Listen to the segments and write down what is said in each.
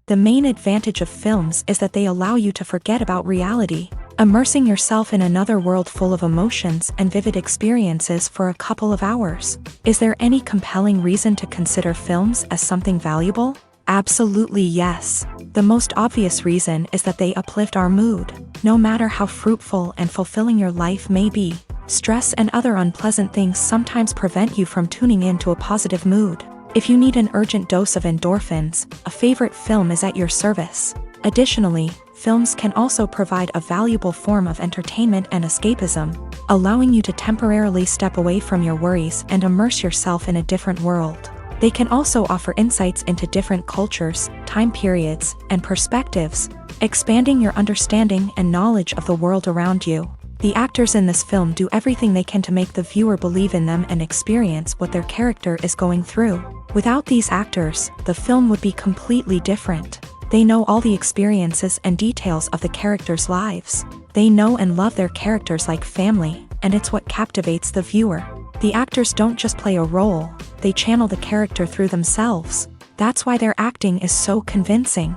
The main advantage of films is that they allow you to forget about reality, immersing yourself in another world full of emotions and vivid experiences for a couple of hours. Is there any compelling reason to consider films as something valuable? Absolutely yes. The most obvious reason is that they uplift our mood. No matter how fruitful and fulfilling your life may be, stress and other unpleasant things sometimes prevent you from tuning into a positive mood. If you need an urgent dose of endorphins, a favorite film is at your service. Additionally, films can also provide a valuable form of entertainment and escapism, allowing you to temporarily step away from your worries and immerse yourself in a different world. They can also offer insights into different cultures, time periods, and perspectives, expanding your understanding and knowledge of the world around you. The actors in this film do everything they can to make the viewer believe in them and experience what their character is going through. Without these actors, the film would be completely different. They know all the experiences and details of the characters' lives. They know and love their characters like family, and it's what captivates the viewer. The actors don't just play a role, they channel the character through themselves. That's why their acting is so convincing.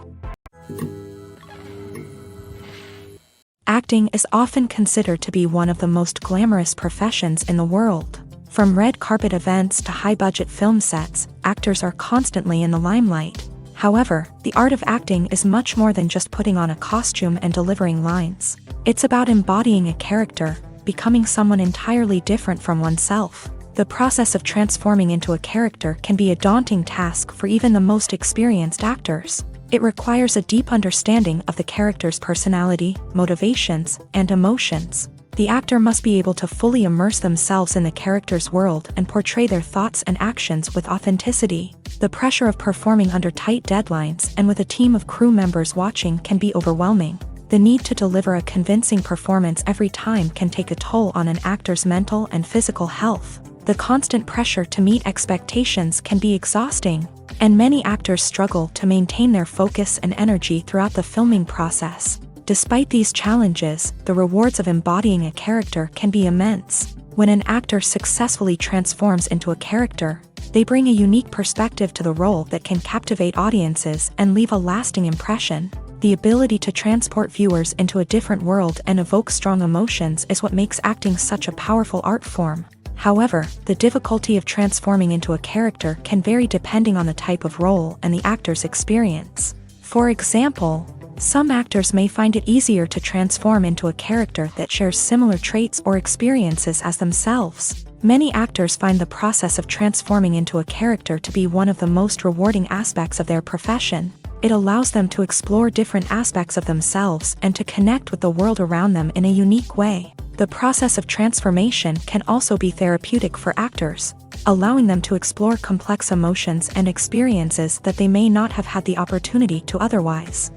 Acting is often considered to be one of the most glamorous professions in the world. From red carpet events to high-budget film sets, actors are constantly in the limelight. However, the art of acting is much more than just putting on a costume and delivering lines. It's about embodying a character, becoming someone entirely different from oneself. The process of transforming into a character can be a daunting task for even the most experienced actors. It requires a deep understanding of the character's personality, motivations, and emotions. The actor must be able to fully immerse themselves in the character's world and portray their thoughts and actions with authenticity. The pressure of performing under tight deadlines and with a team of crew members watching can be overwhelming. The need to deliver a convincing performance every time can take a toll on an actor's mental and physical health. The constant pressure to meet expectations can be exhausting, and many actors struggle to maintain their focus and energy throughout the filming process. Despite these challenges, the rewards of embodying a character can be immense. When an actor successfully transforms into a character, they bring a unique perspective to the role that can captivate audiences and leave a lasting impression. The ability to transport viewers into a different world and evoke strong emotions is what makes acting such a powerful art form. However, the difficulty of transforming into a character can vary depending on the type of role and the actor's experience. For example, some actors may find it easier to transform into a character that shares similar traits or experiences as themselves. Many actors find the process of transforming into a character to be one of the most rewarding aspects of their profession. It allows them to explore different aspects of themselves and to connect with the world around them in a unique way. The process of transformation can also be therapeutic for actors, allowing them to explore complex emotions and experiences that they may not have had the opportunity to otherwise.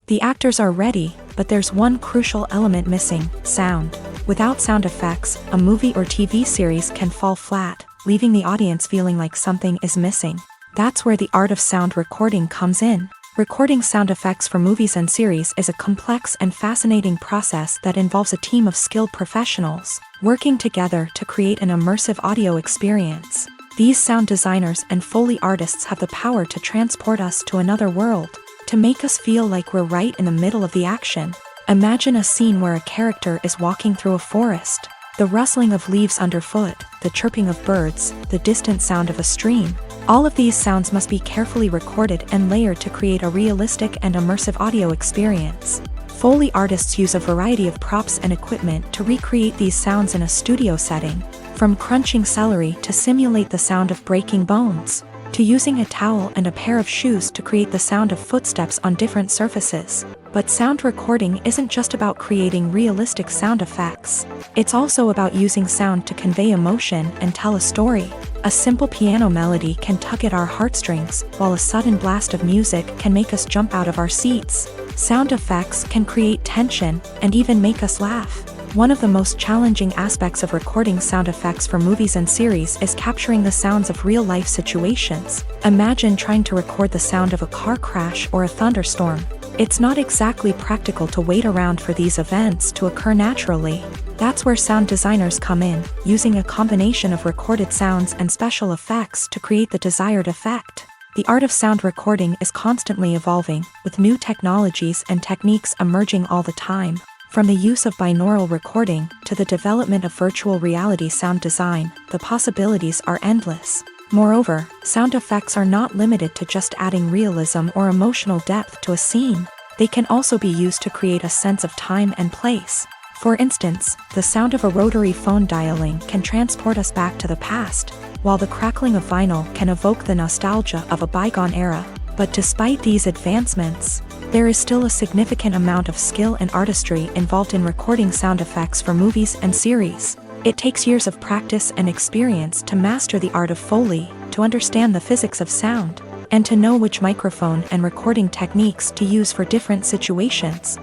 The actors are ready, but there's one crucial element missing: sound. Without sound effects, a movie or TV series can fall flat, leaving the audience feeling like something is missing. That's where the art of sound recording comes in. Recording sound effects for movies and series is a complex and fascinating process that involves a team of skilled professionals working together to create an immersive audio experience. These sound designers and Foley artists have the power to transport us to another world, to make us feel like we're right in the middle of the action. Imagine a scene where a character is walking through a forest. The rustling of leaves underfoot, the chirping of birds, the distant sound of a stream. All of these sounds must be carefully recorded and layered to create a realistic and immersive audio experience. Foley artists use a variety of props and equipment to recreate these sounds in a studio setting, from crunching celery to simulate the sound of breaking bones, to using a towel and a pair of shoes to create the sound of footsteps on different surfaces. But sound recording isn't just about creating realistic sound effects. It's also about using sound to convey emotion and tell a story. A simple piano melody can tug at our heartstrings, while a sudden blast of music can make us jump out of our seats. Sound effects can create tension and even make us laugh. One of the most challenging aspects of recording sound effects for movies and series is capturing the sounds of real-life situations. Imagine trying to record the sound of a car crash or a thunderstorm. It's not exactly practical to wait around for these events to occur naturally. That's where sound designers come in, using a combination of recorded sounds and special effects to create the desired effect. The art of sound recording is constantly evolving, with new technologies and techniques emerging all the time. From the use of binaural recording to the development of virtual reality sound design, the possibilities are endless. Moreover, sound effects are not limited to just adding realism or emotional depth to a scene. They can also be used to create a sense of time and place. For instance, the sound of a rotary phone dialing can transport us back to the past, while the crackling of vinyl can evoke the nostalgia of a bygone era. But despite these advancements, there is still a significant amount of skill and artistry involved in recording sound effects for movies and series. It takes years of practice and experience to master the art of Foley, to understand the physics of sound, and to know which microphone and recording techniques to use for different situations.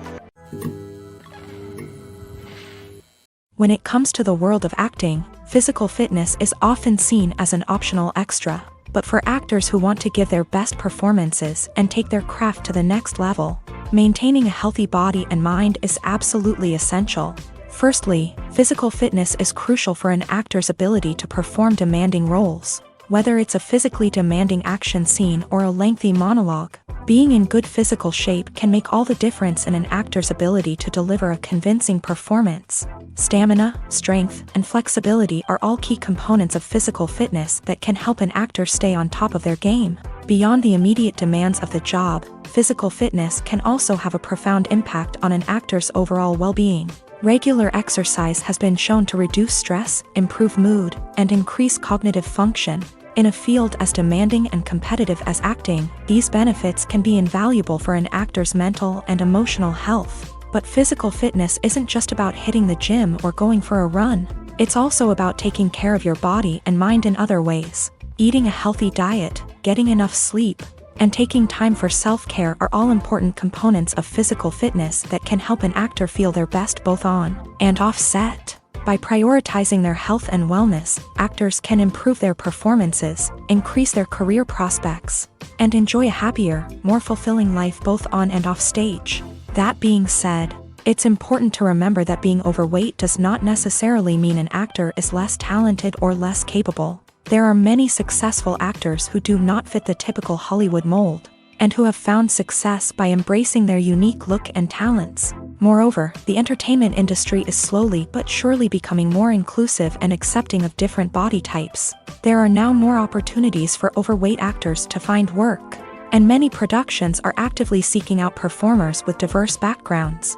When it comes to the world of acting, physical fitness is often seen as an optional extra. But for actors who want to give their best performances and take their craft to the next level, maintaining a healthy body and mind is absolutely essential. Firstly, physical fitness is crucial for an actor's ability to perform demanding roles. Whether it's a physically demanding action scene or a lengthy monologue, being in good physical shape can make all the difference in an actor's ability to deliver a convincing performance. Stamina, strength, and flexibility are all key components of physical fitness that can help an actor stay on top of their game. Beyond the immediate demands of the job, physical fitness can also have a profound impact on an actor's overall well-being. Regular exercise has been shown to reduce stress, improve mood, and increase cognitive function. In a field as demanding and competitive as acting, these benefits can be invaluable for an actor's mental and emotional health. But physical fitness isn't just about hitting the gym or going for a run. It's also about taking care of your body and mind in other ways. Eating a healthy diet, getting enough sleep, and taking time for self-care are all important components of physical fitness that can help an actor feel their best both on and off set. By prioritizing their health and wellness, actors can improve their performances, increase their career prospects, and enjoy a happier, more fulfilling life both on and off stage. That being said, it's important to remember that being overweight does not necessarily mean an actor is less talented or less capable. There are many successful actors who do not fit the typical Hollywood mold, and who have found success by embracing their unique look and talents. Moreover, the entertainment industry is slowly but surely becoming more inclusive and accepting of different body types. There are now more opportunities for overweight actors to find work, and many productions are actively seeking out performers with diverse backgrounds.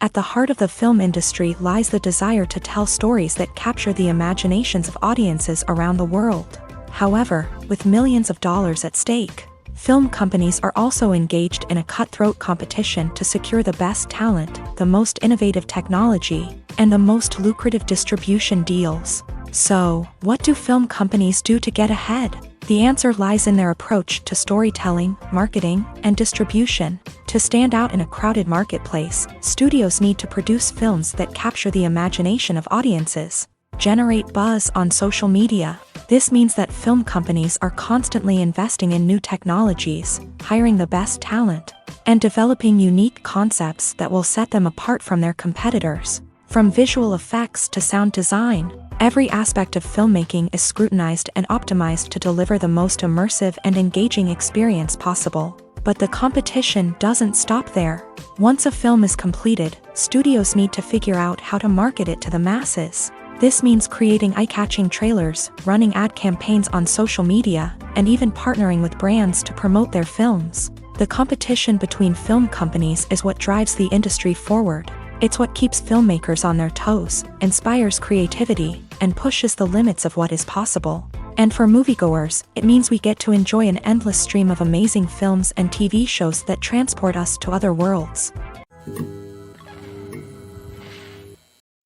At the heart of the film industry lies the desire to tell stories that capture the imaginations of audiences around the world. However, with millions of dollars at stake, film companies are also engaged in a cutthroat competition to secure the best talent, the most innovative technology, and the most lucrative distribution deals. So, what do film companies do to get ahead? The answer lies in their approach to storytelling, marketing, and distribution. To stand out in a crowded marketplace, studios need to produce films that capture the imagination of audiences, generate buzz on social media. This means that film companies are constantly investing in new technologies, hiring the best talent, and developing unique concepts that will set them apart from their competitors. From visual effects to sound design, every aspect of filmmaking is scrutinized and optimized to deliver the most immersive and engaging experience possible. But the competition doesn't stop there. Once a film is completed, studios need to figure out how to market it to the masses. This means creating eye-catching trailers, running ad campaigns on social media, and even partnering with brands to promote their films. The competition between film companies is what drives the industry forward. It's what keeps filmmakers on their toes, inspires creativity, and pushes the limits of what is possible. And for moviegoers, it means we get to enjoy an endless stream of amazing films and TV shows that transport us to other worlds.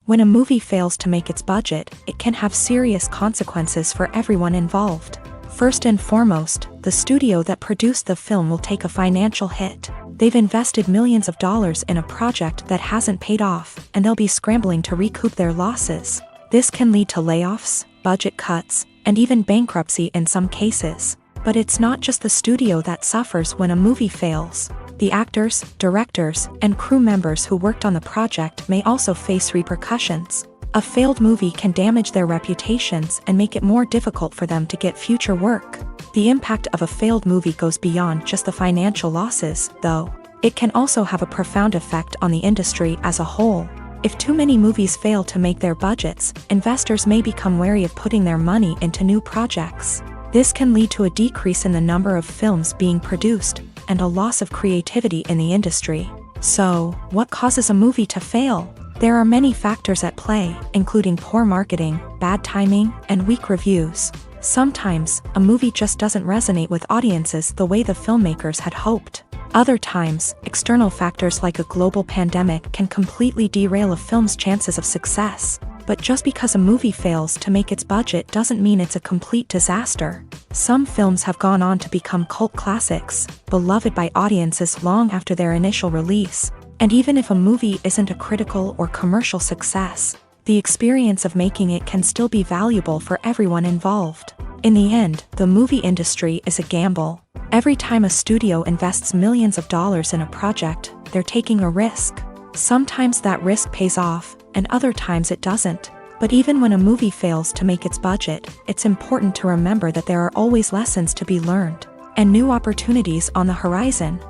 When a movie fails to make its budget, it can have serious consequences for everyone involved. First and foremost, the studio that produced the film will take a financial hit. They've invested millions of dollars in a project that hasn't paid off, and they'll be scrambling to recoup their losses. This can lead to layoffs, budget cuts, and even bankruptcy in some cases. But it's not just the studio that suffers when a movie fails. The actors, directors, and crew members who worked on the project may also face repercussions. A failed movie can damage their reputations and make it more difficult for them to get future work. The impact of a failed movie goes beyond just the financial losses, though. It can also have a profound effect on the industry as a whole. If too many movies fail to make their budgets, investors may become wary of putting their money into new projects. This can lead to a decrease in the number of films being produced, and a loss of creativity in the industry. So, what causes a movie to fail? There are many factors at play, including poor marketing, bad timing, and weak reviews. Sometimes, a movie just doesn't resonate with audiences the way the filmmakers had hoped. Other times, external factors like a global pandemic can completely derail a film's chances of success. But just because a movie fails to make its budget doesn't mean it's a complete disaster. Some films have gone on to become cult classics, beloved by audiences long after their initial release. And even if a movie isn't a critical or commercial success, the experience of making it can still be valuable for everyone involved. In the end, the movie industry is a gamble. Every time a studio invests millions of dollars in a project, they're taking a risk. Sometimes that risk pays off, and other times it doesn't. But even when a movie fails to make its budget, it's important to remember that there are always lessons to be learned, and new opportunities on the horizon.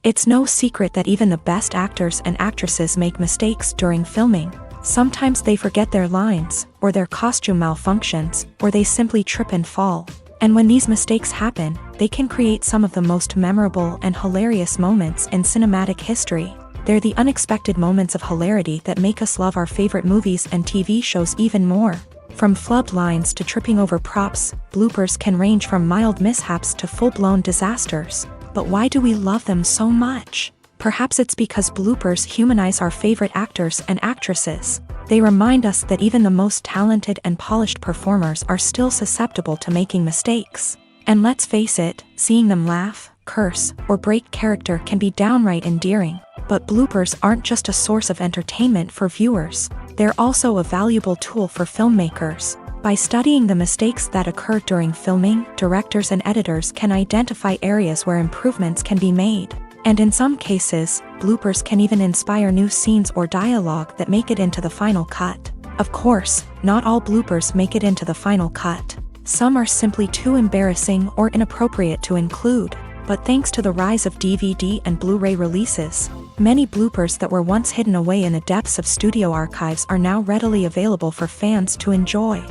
It's no secret that even the best actors and actresses make mistakes during filming. Sometimes they forget their lines, or their costume malfunctions, or they simply trip and fall. And when these mistakes happen, they can create some of the most memorable and hilarious moments in cinematic history. They're the unexpected moments of hilarity that make us love our favorite movies and TV shows even more. From flubbed lines to tripping over props, bloopers can range from mild mishaps to full-blown disasters. But why do we love them so much? Perhaps it's because bloopers humanize our favorite actors and actresses. They remind us that even the most talented and polished performers are still susceptible to making mistakes. And let's face it, seeing them laugh, curse, or break character can be downright endearing. But bloopers aren't just a source of entertainment for viewers. They're also a valuable tool for filmmakers. By studying the mistakes that occur during filming, directors and editors can identify areas where improvements can be made. And in some cases, bloopers can even inspire new scenes or dialogue that make it into the final cut. Of course, not all bloopers make it into the final cut. Some are simply too embarrassing or inappropriate to include. But thanks to the rise of DVD and Blu-ray releases, many bloopers that were once hidden away in the depths of studio archives are now readily available for fans to enjoy.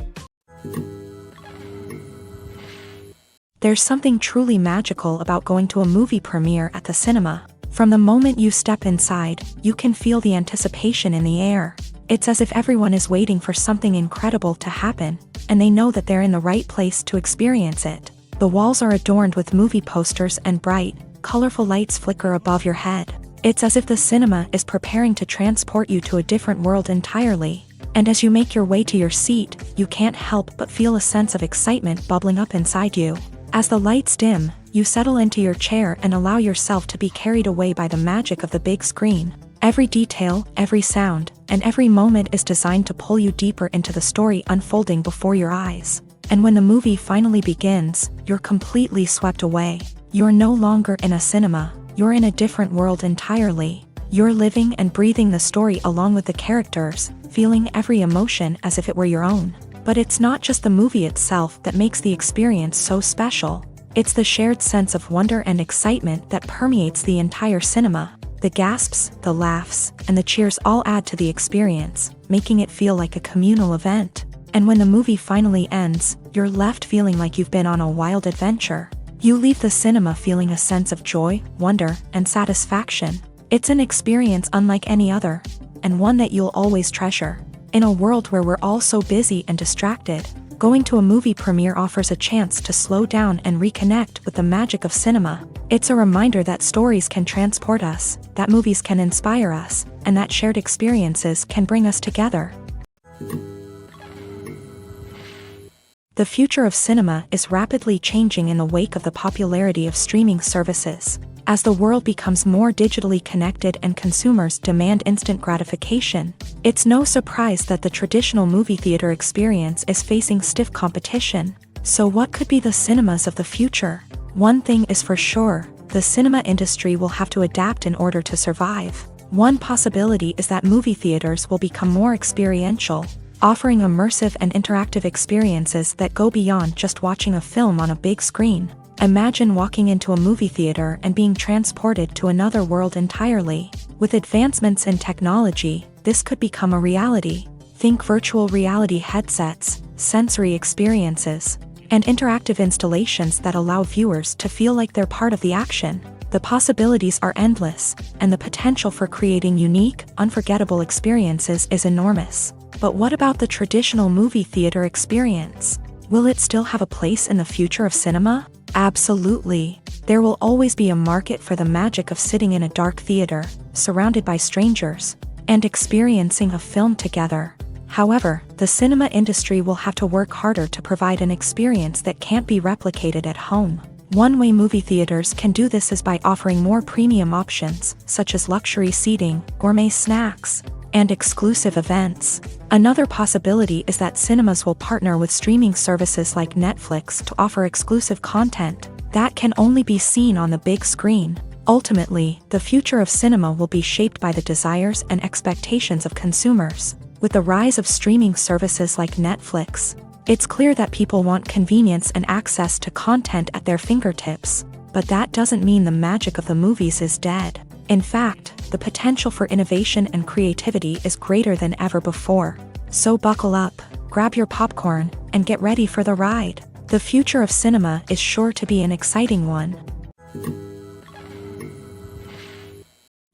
There's something truly magical about going to a movie premiere at the cinema. From the moment you step inside, you can feel the anticipation in the air. It's as if everyone is waiting for something incredible to happen, and they know that they're in the right place to experience it. The walls are adorned with movie posters and bright, colorful lights flicker above your head. It's as if the cinema is preparing to transport you to a different world entirely. And as you make your way to your seat, you can't help but feel a sense of excitement bubbling up inside you. As the lights dim, you settle into your chair and allow yourself to be carried away by the magic of the big screen. Every detail, every sound, and every moment is designed to pull you deeper into the story unfolding before your eyes. And when the movie finally begins, you're completely swept away. You're no longer in a cinema, you're in a different world entirely. You're living and breathing the story along with the characters, feeling every emotion as if it were your own. But it's not just the movie itself that makes the experience so special. It's the shared sense of wonder and excitement that permeates the entire cinema. The gasps, the laughs, and the cheers all add to the experience, making it feel like a communal event. And when the movie finally ends, you're left feeling like you've been on a wild adventure. You leave the cinema feeling a sense of joy, wonder, and satisfaction. It's an experience unlike any other, and one that you'll always treasure. In a world where we're all so busy and distracted, going to a movie premiere offers a chance to slow down and reconnect with the magic of cinema. It's a reminder that stories can transport us, that movies can inspire us, and that shared experiences can bring us together. The future of cinema is rapidly changing in the wake of the popularity of streaming services. As the world becomes more digitally connected and consumers demand instant gratification, it's no surprise that the traditional movie theater experience is facing stiff competition. So what could be the cinemas of the future? One thing is for sure, the cinema industry will have to adapt in order to survive. One possibility is that movie theaters will become more experiential, offering immersive and interactive experiences that go beyond just watching a film on a big screen. Imagine walking into a movie theater and being transported to another world entirely. With advancements in technology, this could become a reality. Think virtual reality headsets, sensory experiences, and interactive installations that allow viewers to feel like they're part of the action. The possibilities are endless, and the potential for creating unique, unforgettable experiences is enormous. But what about the traditional movie theater experience? Will it still have a place in the future of cinema? Absolutely. There will always be a market for the magic of sitting in a dark theater, surrounded by strangers, and experiencing a film together. However, the cinema industry will have to work harder to provide an experience that can't be replicated at home. One way movie theaters can do this is by offering more premium options, such as luxury seating, gourmet snacks, and exclusive events. Another possibility is that cinemas will partner with streaming services like Netflix to offer exclusive content that can only be seen on the big screen. Ultimately, the future of cinema will be shaped by the desires and expectations of consumers. With the rise of streaming services like Netflix, it's clear that people want convenience and access to content at their fingertips. But that doesn't mean the magic of the movies is dead. In fact, the potential for innovation and creativity is greater than ever before. So buckle up, grab your popcorn, and get ready for the ride. The future of cinema is sure to be an exciting one.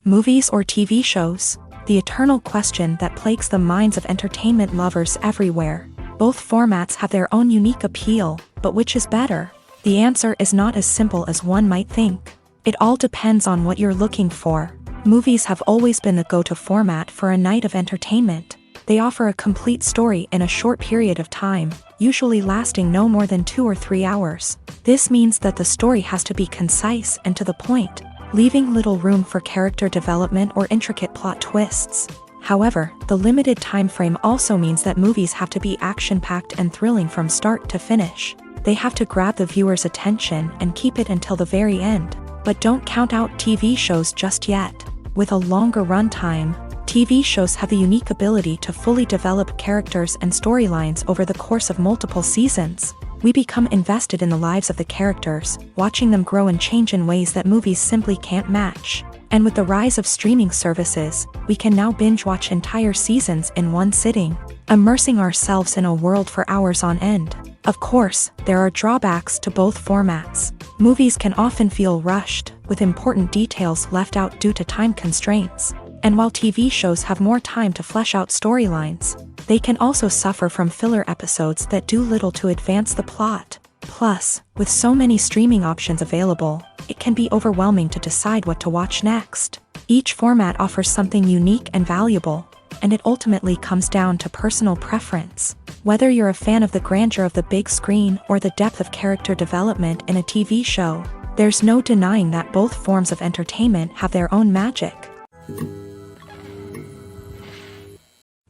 Movies or TV shows? The eternal question that plagues the minds of entertainment lovers everywhere. Both formats have their own unique appeal, but which is better? The answer is not as simple as one might think. It all depends on what you're looking for. Movies have always been the go-to format for a night of entertainment. They offer a complete story in a short period of time, usually lasting no more than 2 or 3 hours. This means that the story has to be concise and to the point, leaving little room for character development or intricate plot twists. However, the limited time frame also means that movies have to be action-packed and thrilling from start to finish. They have to grab the viewer's attention and keep it until the very end. But don't count out TV shows just yet. With a longer runtime, TV shows have the unique ability to fully develop characters and storylines over the course of multiple seasons. We become invested in the lives of the characters, watching them grow and change in ways that movies simply can't match. And with the rise of streaming services, we can now binge-watch entire seasons in one sitting, immersing ourselves in a world for hours on end. Of course, there are drawbacks to both formats. Movies can often feel rushed, with important details left out due to time constraints. And while TV shows have more time to flesh out storylines, they can also suffer from filler episodes that do little to advance the plot. Plus, with so many streaming options available, it can be overwhelming to decide what to watch next. Each format offers something unique and valuable, and it ultimately comes down to personal preference. Whether you're a fan of the grandeur of the big screen or the depth of character development in a TV show, there's no denying that both forms of entertainment have their own magic.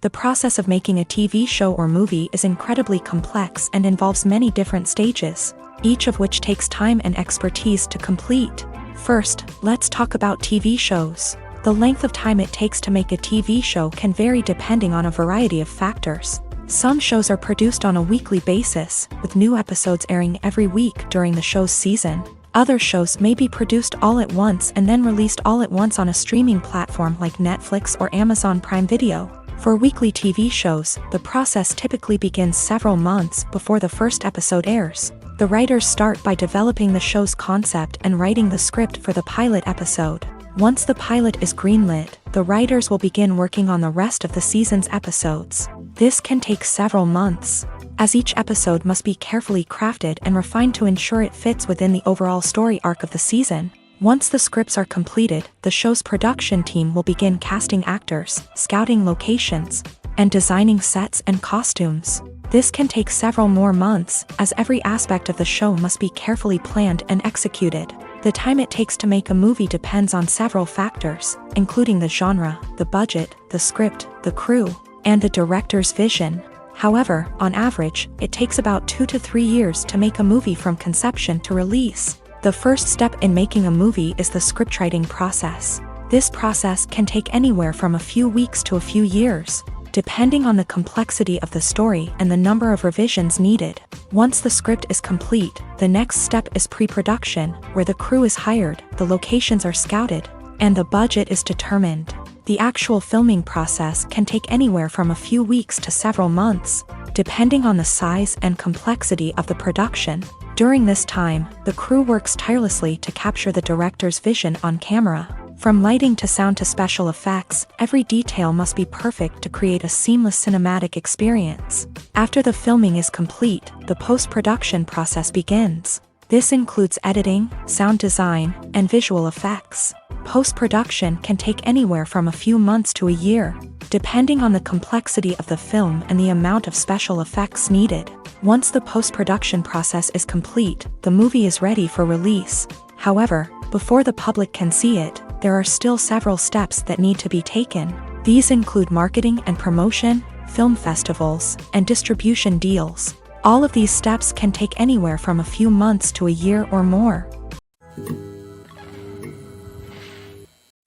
The process of making a TV show or movie is incredibly complex and involves many different stages, each of which takes time and expertise to complete. First, let's talk about TV shows. The length of time it takes to make a TV show can vary depending on a variety of factors. Some shows are produced on a weekly basis, with new episodes airing every week during the show's season. Other shows may be produced all at once and then released all at once on a streaming platform like Netflix or Amazon Prime Video. For weekly TV shows, the process typically begins several months before the first episode airs. The writers start by developing the show's concept and writing the script for the pilot episode. Once the pilot is greenlit, the writers will begin working on the rest of the season's episodes. This can take several months, as each episode must be carefully crafted and refined to ensure it fits within the overall story arc of the season. Once the scripts are completed, the show's production team will begin casting actors, scouting locations, and designing sets and costumes. This can take several more months, as every aspect of the show must be carefully planned and executed. The time it takes to make a movie depends on several factors, including the genre, the budget, the script, the crew, and the director's vision. However, on average, it takes about 2 to 3 years to make a movie from conception to release. The first step in making a movie is the scriptwriting process. This process can take anywhere from a few weeks to a few years, depending on the complexity of the story and the number of revisions needed. Once the script is complete, the next step is pre-production, where the crew is hired, the locations are scouted, and the budget is determined. The actual filming process can take anywhere from a few weeks to several months, depending on the size and complexity of the production. During this time, the crew works tirelessly to capture the director's vision on camera. From lighting to sound to special effects, every detail must be perfect to create a seamless cinematic experience. After the filming is complete, the post-production process begins. This includes editing, sound design, and visual effects. Post-production can take anywhere from a few months to a year, depending on the complexity of the film and the amount of special effects needed. Once the post-production process is complete, the movie is ready for release. However, before the public can see it, there are still several steps that need to be taken. These include marketing and promotion, film festivals, and distribution deals. All of these steps can take anywhere from a few months to a year or more.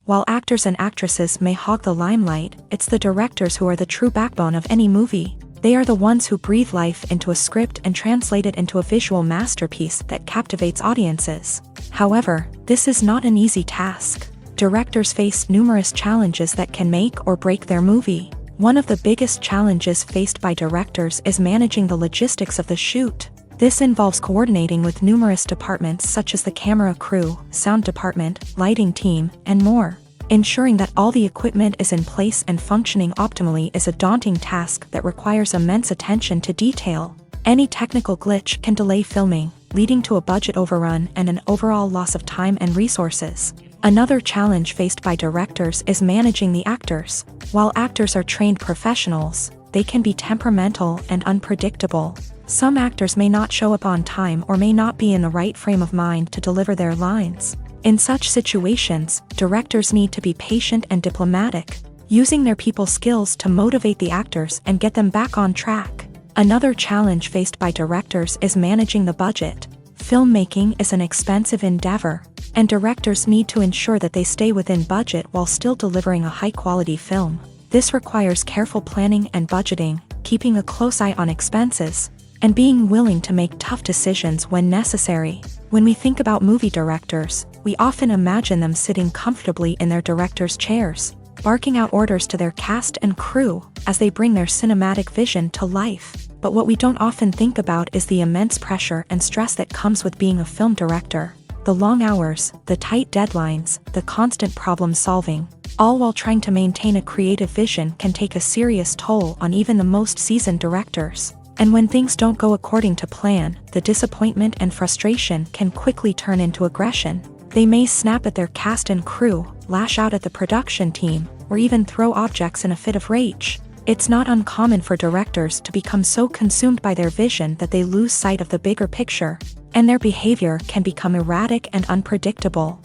While actors and actresses may hog the limelight, it's the directors who are the true backbone of any movie. They are the ones who breathe life into a script and translate it into a visual masterpiece that captivates audiences. However, this is not an easy task. Directors face numerous challenges that can make or break their movie. One of the biggest challenges faced by directors is managing the logistics of the shoot. This involves coordinating with numerous departments such as the camera crew, sound department, lighting team, and more. Ensuring that all the equipment is in place and functioning optimally is a daunting task that requires immense attention to detail. Any technical glitch can delay filming, leading to a budget overrun and an overall loss of time and resources. Another challenge faced by directors is managing the actors. While actors are trained professionals, they can be temperamental and unpredictable. Some actors may not show up on time or may not be in the right frame of mind to deliver their lines. In such situations, directors need to be patient and diplomatic, using their people skills to motivate the actors and get them back on track. Another challenge faced by directors is managing the budget. Filmmaking is an expensive endeavor, and directors need to ensure that they stay within budget while still delivering a high-quality film. This requires careful planning and budgeting, keeping a close eye on expenses, and being willing to make tough decisions when necessary. When we think about movie directors, we often imagine them sitting comfortably in their director's chairs, barking out orders to their cast and crew as they bring their cinematic vision to life. But what we don't often think about is the immense pressure and stress that comes with being a film director. The long hours, the tight deadlines, the constant problem-solving, all while trying to maintain a creative vision can take a serious toll on even the most seasoned directors. And when things don't go according to plan, the disappointment and frustration can quickly turn into aggression. They may snap at their cast and crew, lash out at the production team, or even throw objects in a fit of rage. It's not uncommon for directors to become so consumed by their vision that they lose sight of the bigger picture, and their behavior can become erratic and unpredictable.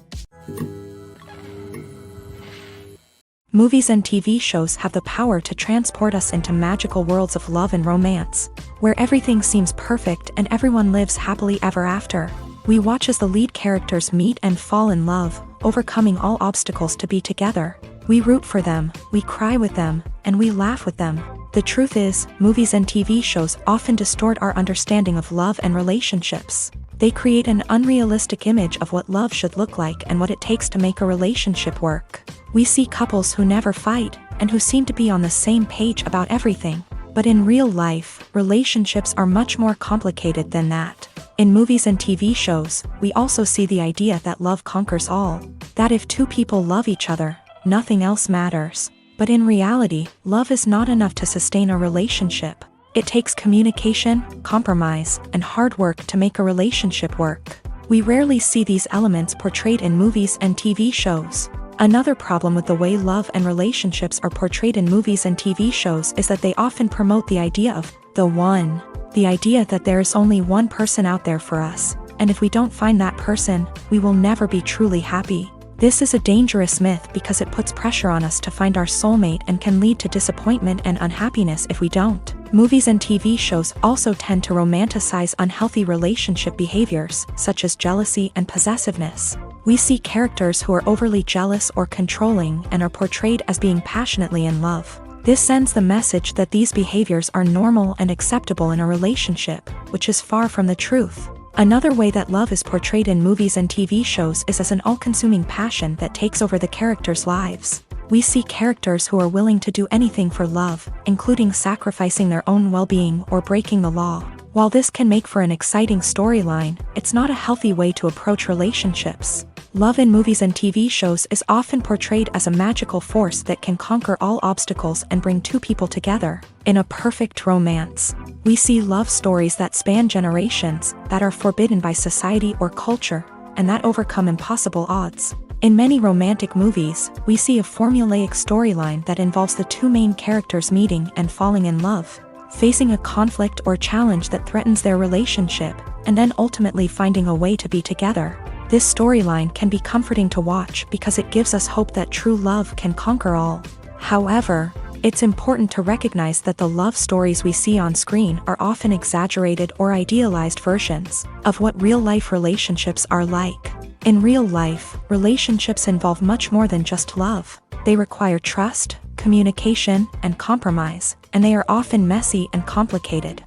Movies and TV shows have the power to transport us into magical worlds of love and romance, where everything seems perfect and everyone lives happily ever after. We watch as the lead characters meet and fall in love, overcoming all obstacles to be together. We root for them, we cry with them, and we laugh with them. The truth is, movies and TV shows often distort our understanding of love and relationships. They create an unrealistic image of what love should look like and what it takes to make a relationship work. We see couples who never fight, and who seem to be on the same page about everything. But in real life, relationships are much more complicated than that. In movies and TV shows, we also see the idea that love conquers all. That if two people love each other, nothing else matters. But in reality, love is not enough to sustain a relationship. It takes communication, compromise, and hard work to make a relationship work. We rarely see these elements portrayed in movies and TV shows. Another problem with the way love and relationships are portrayed in movies and TV shows is that they often promote the idea of the one. The idea that there is only one person out there for us, and if we don't find that person, we will never be truly happy. This is a dangerous myth because it puts pressure on us to find our soulmate and can lead to disappointment and unhappiness if we don't. Movies and TV shows also tend to romanticize unhealthy relationship behaviors, such as jealousy and possessiveness. We see characters who are overly jealous or controlling and are portrayed as being passionately in love. This sends the message that these behaviors are normal and acceptable in a relationship, which is far from the truth. Another way that love is portrayed in movies and TV shows is as an all-consuming passion that takes over the characters' lives. We see characters who are willing to do anything for love, including sacrificing their own well-being or breaking the law. While this can make for an exciting storyline, it's not a healthy way to approach relationships. Love in movies and TV shows is often portrayed as a magical force that can conquer all obstacles and bring two people together. In a perfect romance, we see love stories that span generations, that are forbidden by society or culture, and that overcome impossible odds. In many romantic movies, we see a formulaic storyline that involves the two main characters meeting and falling in love, facing a conflict or challenge that threatens their relationship, and then ultimately finding a way to be together. This storyline can be comforting to watch because it gives us hope that true love can conquer all. However, it's important to recognize that the love stories we see on screen are often exaggerated or idealized versions of what real-life relationships are like. In real life, relationships involve much more than just love. They require trust, communication, and compromise, and they are often messy and complicated.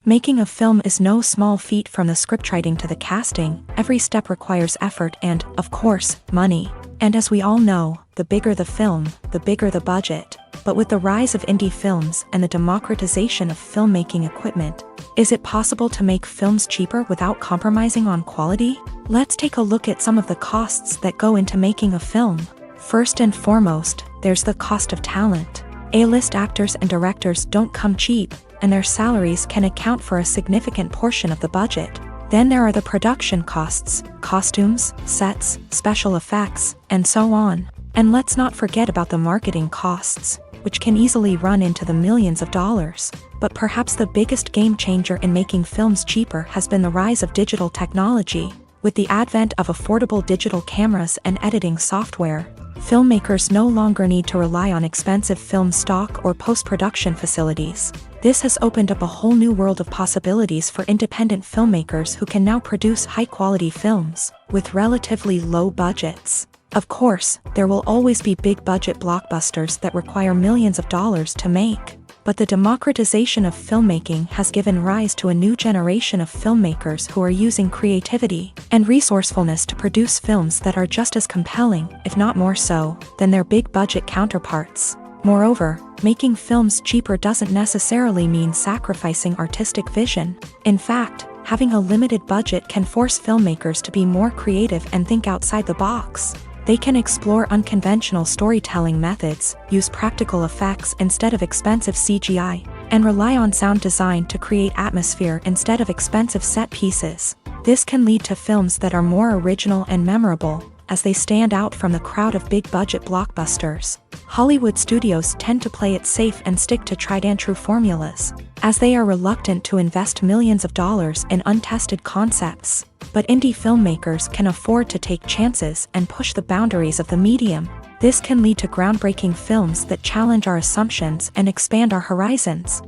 Making a film is no small feat. From the scriptwriting to the casting, every step requires effort and, of course, money. And as we all know, the bigger the film, the bigger the budget. But with the rise of indie films and the democratization of filmmaking equipment, is it possible to make films cheaper without compromising on quality? Let's take a look at some of the costs that go into making a film. First and foremost, there's the cost of talent. A-list actors and directors don't come cheap, and their salaries can account for a significant portion of the budget. Then there are the production costs, costumes, sets, special effects, and so on. And let's not forget about the marketing costs, which can easily run into the millions of dollars. But perhaps the biggest game changer in making films cheaper has been the rise of digital technology. With the advent of affordable digital cameras and editing software, filmmakers no longer need to rely on expensive film stock or post-production facilities. This has opened up a whole new world of possibilities for independent filmmakers who can now produce high-quality films with relatively low budgets. Of course, there will always be big-budget blockbusters that require millions of dollars to make. But the democratization of filmmaking has given rise to a new generation of filmmakers who are using creativity and resourcefulness to produce films that are just as compelling, if not more so, than their big-budget counterparts. Moreover, making films cheaper doesn't necessarily mean sacrificing artistic vision. In fact, having a limited budget can force filmmakers to be more creative and think outside the box. They can explore unconventional storytelling methods, use practical effects instead of expensive CGI, and rely on sound design to create atmosphere instead of expensive set pieces. This can lead to films that are more original and memorable, as they stand out from the crowd of big-budget blockbusters. Hollywood studios tend to play it safe and stick to tried-and-true formulas, as they are reluctant to invest millions of dollars in untested concepts. But indie filmmakers can afford to take chances and push the boundaries of the medium. This can lead to groundbreaking films that challenge our assumptions and expand our horizons.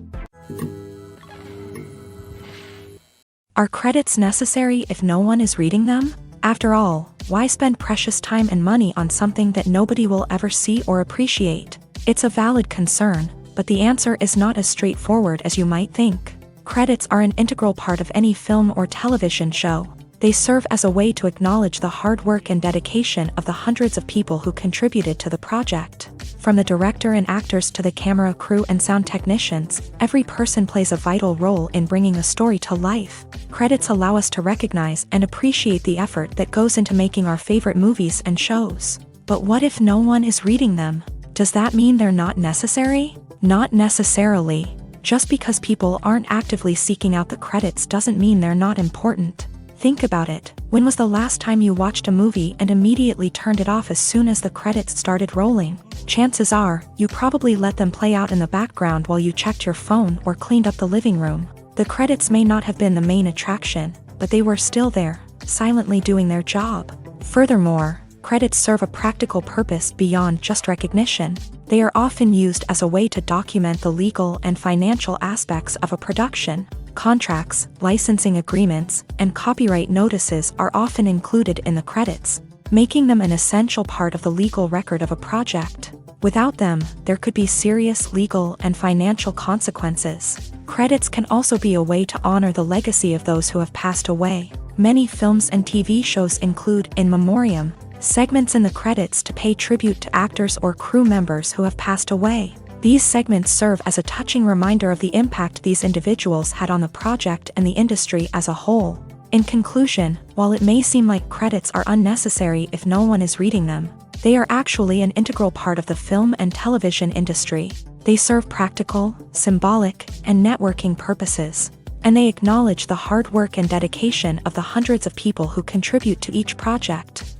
Are credits necessary if no one is reading them? After all, why spend precious time and money on something that nobody will ever see or appreciate? It's a valid concern, but the answer is not as straightforward as you might think. Credits are an integral part of any film or television show. They serve as a way to acknowledge the hard work and dedication of the hundreds of people who contributed to the project. From the director and actors to the camera crew and sound technicians, every person plays a vital role in bringing a story to life. Credits allow us to recognize and appreciate the effort that goes into making our favorite movies and shows. But what if no one is reading them? Does that mean they're not necessary? Not necessarily. Just because people aren't actively seeking out the credits doesn't mean they're not important. Think about it. When was the last time you watched a movie and immediately turned it off as soon as the credits started rolling? Chances are, you probably let them play out in the background while you checked your phone or cleaned up the living room. The credits may not have been the main attraction, but they were still there, silently doing their job. Furthermore, Credits serve a practical purpose beyond just recognition. They are often used as a way to document the legal and financial aspects of a production. Contracts, licensing agreements, and copyright notices are often included in the credits, making them an essential part of the legal record of a project. Without them, there could be serious legal and financial consequences. Credits can also be a way to honor the legacy of those who have passed away. Many films and TV shows include in memoriam segments in the credits to pay tribute to actors or crew members who have passed away. These segments serve as a touching reminder of the impact these individuals had on the project and the industry as a whole. In conclusion, while it may seem like credits are unnecessary if no one is reading them, they are actually an integral part of the film and television industry. They serve practical, symbolic, and networking purposes, and they acknowledge the hard work and dedication of the hundreds of people who contribute to each project.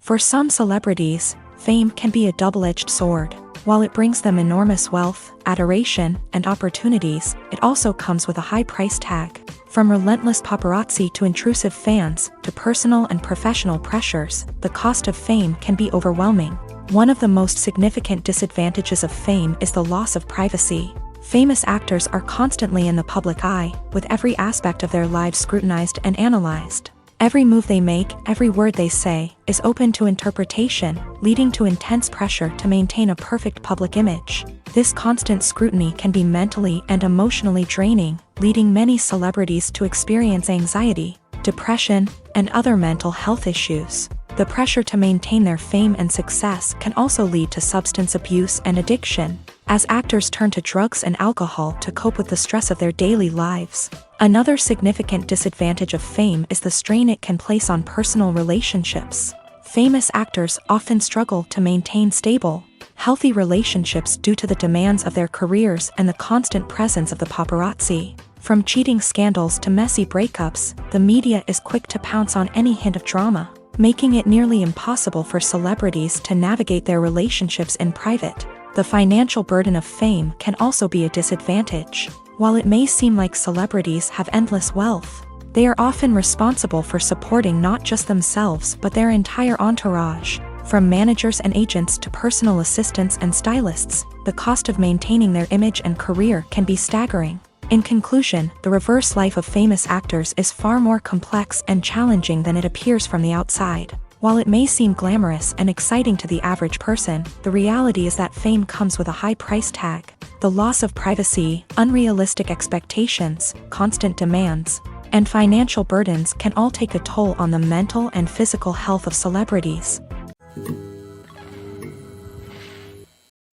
For some celebrities, fame can be a double-edged sword. While it brings them enormous wealth, adoration, and opportunities, it also comes with a high price tag. From relentless paparazzi to intrusive fans, to personal and professional pressures, the cost of fame can be overwhelming. One of the most significant disadvantages of fame is the loss of privacy. Famous actors are constantly in the public eye, with every aspect of their lives scrutinized and analyzed. Every move they make, every word they say, is open to interpretation, leading to intense pressure to maintain a perfect public image. This constant scrutiny can be mentally and emotionally draining, leading many celebrities to experience anxiety, depression, and other mental health issues. The pressure to maintain their fame and success can also lead to substance abuse and addiction, as actors turn to drugs and alcohol to cope with the stress of their daily lives. Another significant disadvantage of fame is the strain it can place on personal relationships. Famous actors often struggle to maintain stable, healthy relationships due to the demands of their careers and the constant presence of the paparazzi. From cheating scandals to messy breakups, the media is quick to pounce on any hint of drama, making it nearly impossible for celebrities to navigate their relationships in private. The financial burden of fame can also be a disadvantage. While it may seem like celebrities have endless wealth, they are often responsible for supporting not just themselves but their entire entourage. From managers and agents to personal assistants and stylists, the cost of maintaining their image and career can be staggering. In conclusion, the reverse life of famous actors is far more complex and challenging than it appears from the outside. While it may seem glamorous and exciting to the average person, the reality is that fame comes with a high price tag. The loss of privacy, unrealistic expectations, constant demands, and financial burdens can all take a toll on the mental and physical health of celebrities.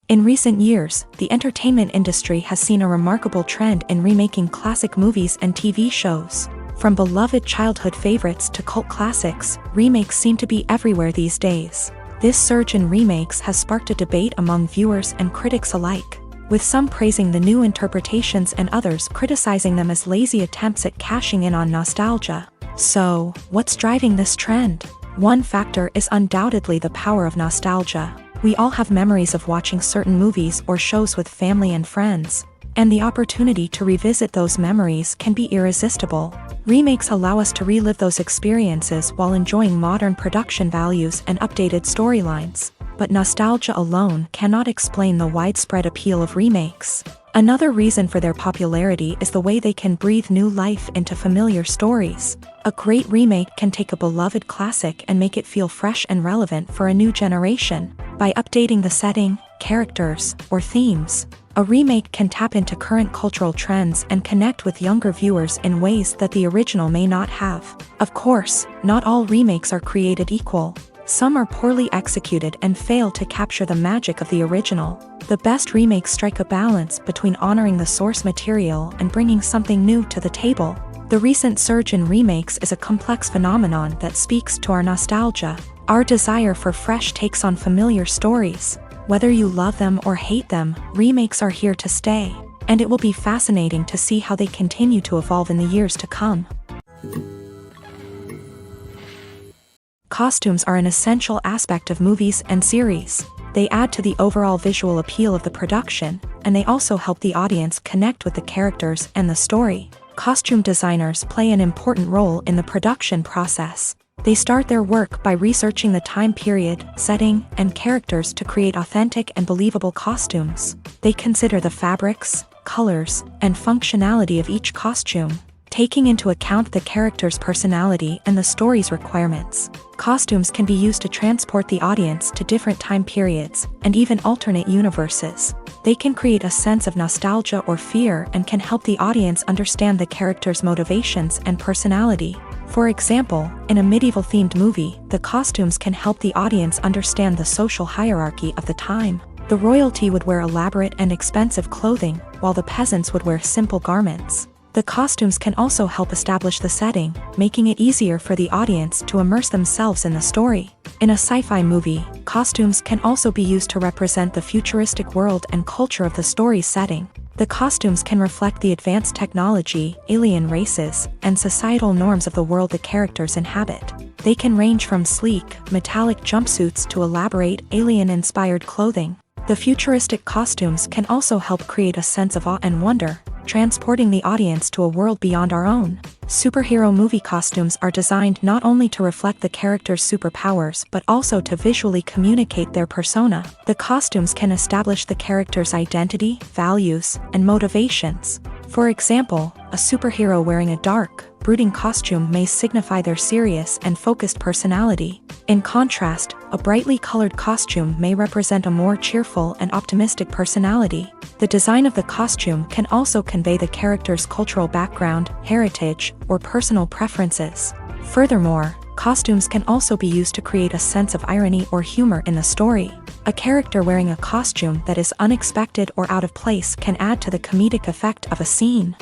In recent years, the entertainment industry has seen a remarkable trend in remaking classic movies and TV shows. From beloved childhood favorites to cult classics, remakes seem to be everywhere these days. This surge in remakes has sparked a debate among viewers and critics alike, with some praising the new interpretations and others criticizing them as lazy attempts at cashing in on nostalgia. So, what's driving this trend? One factor is undoubtedly the power of nostalgia. We all have memories of watching certain movies or shows with family and friends, and the opportunity to revisit those memories can be irresistible. Remakes allow us to relive those experiences while enjoying modern production values and updated storylines. But nostalgia alone cannot explain the widespread appeal of remakes. Another reason for their popularity is the way they can breathe new life into familiar stories. A great remake can take a beloved classic and make it feel fresh and relevant for a new generation. By updating the setting, characters, or themes, a remake can tap into current cultural trends and connect with younger viewers in ways that the original may not have. Of course, not all remakes are created equal. Some are poorly executed and fail to capture the magic of the original. The best remakes strike a balance between honoring the source material and bringing something new to the table. The recent surge in remakes is a complex phenomenon that speaks to our nostalgia, our desire for fresh takes on familiar stories. Whether you love them or hate them, remakes are here to stay, and it will be fascinating to see how they continue to evolve in the years to come. Costumes are an essential aspect of movies and series. They add to the overall visual appeal of the production, and they also help the audience connect with the characters and the story. Costume designers play an important role in the production process. They start their work by researching the time period, setting, and characters to create authentic and believable costumes. They consider the fabrics, colors, and functionality of each costume, taking into account the character's personality and the story's requirements. Costumes can be used to transport the audience to different time periods and even alternate universes. They can create a sense of nostalgia or fear and can help the audience understand the character's motivations and personality. For example, in a medieval-themed movie, the costumes can help the audience understand the social hierarchy of the time. The royalty would wear elaborate and expensive clothing, while the peasants would wear simple garments. The costumes can also help establish the setting, making it easier for the audience to immerse themselves in the story. In a sci-fi movie, costumes can also be used to represent the futuristic world and culture of the story's setting. The costumes can reflect the advanced technology, alien races, and societal norms of the world the characters inhabit. They can range from sleek, metallic jumpsuits to elaborate, alien-inspired clothing. The futuristic costumes can also help create a sense of awe and wonder, transporting the audience to a world beyond our own. Superhero movie costumes are designed not only to reflect the character's superpowers but also to visually communicate their persona. The costumes can establish the character's identity, values, and motivations. For example, a superhero wearing a dark, brooding costume may signify their serious and focused personality. In contrast, a brightly colored costume may represent a more cheerful and optimistic personality. The design of the costume can also convey the character's cultural background, heritage, or personal preferences. Furthermore, costumes can also be used to create a sense of irony or humor in the story. A character wearing a costume that is unexpected or out of place can add to the comedic effect of a scene.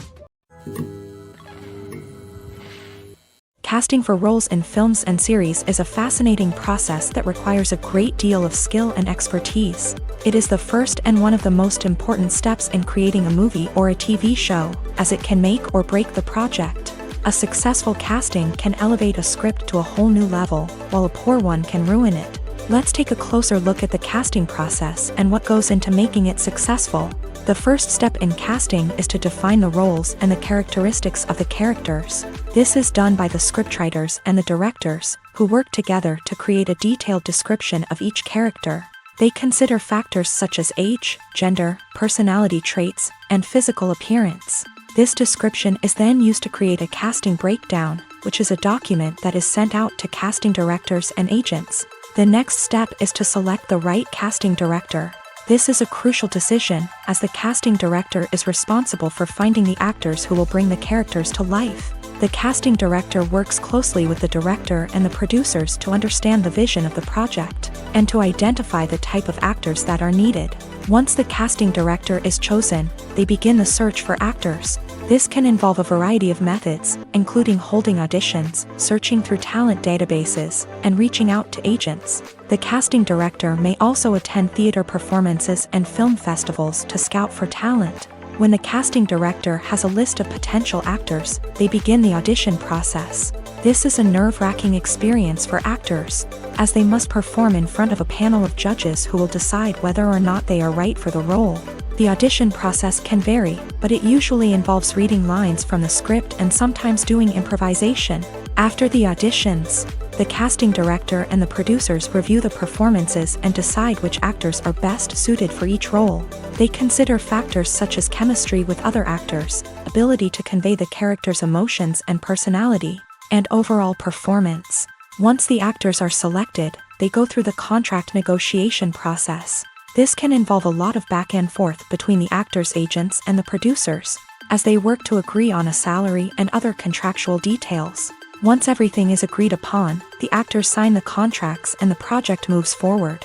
Casting for roles in films and series is a fascinating process that requires a great deal of skill and expertise. It is the first and one of the most important steps in creating a movie or a TV show, as it can make or break the project. A successful casting can elevate a script to a whole new level, while a poor one can ruin it. Let's take a closer look at the casting process and what goes into making it successful. The first step in casting is to define the roles and the characteristics of the characters. This is done by the scriptwriters and the directors, who work together to create a detailed description of each character. They consider factors such as age, gender, personality traits, and physical appearance. This description is then used to create a casting breakdown, which is a document that is sent out to casting directors and agents. The next step is to select the right casting director. This is a crucial decision, as the casting director is responsible for finding the actors who will bring the characters to life. The casting director works closely with the director and the producers to understand the vision of the project, and to identify the type of actors that are needed. Once the casting director is chosen, they begin the search for actors. This can involve a variety of methods, including holding auditions, searching through talent databases, and reaching out to agents. The casting director may also attend theater performances and film festivals to scout for talent. When the casting director has a list of potential actors, they begin the audition process. This is a nerve-wracking experience for actors, as they must perform in front of a panel of judges who will decide whether or not they are right for the role. The audition process can vary, but it usually involves reading lines from the script and sometimes doing improvisation. After the auditions, the casting director and the producers review the performances and decide which actors are best suited for each role. They consider factors such as chemistry with other actors, ability to convey the character's emotions and personality, and overall performance. Once the actors are selected, they go through the contract negotiation process. This can involve a lot of back and forth between the actors' agents and the producers, as they work to agree on a salary and other contractual details. Once everything is agreed upon, the actors sign the contracts and the project moves forward.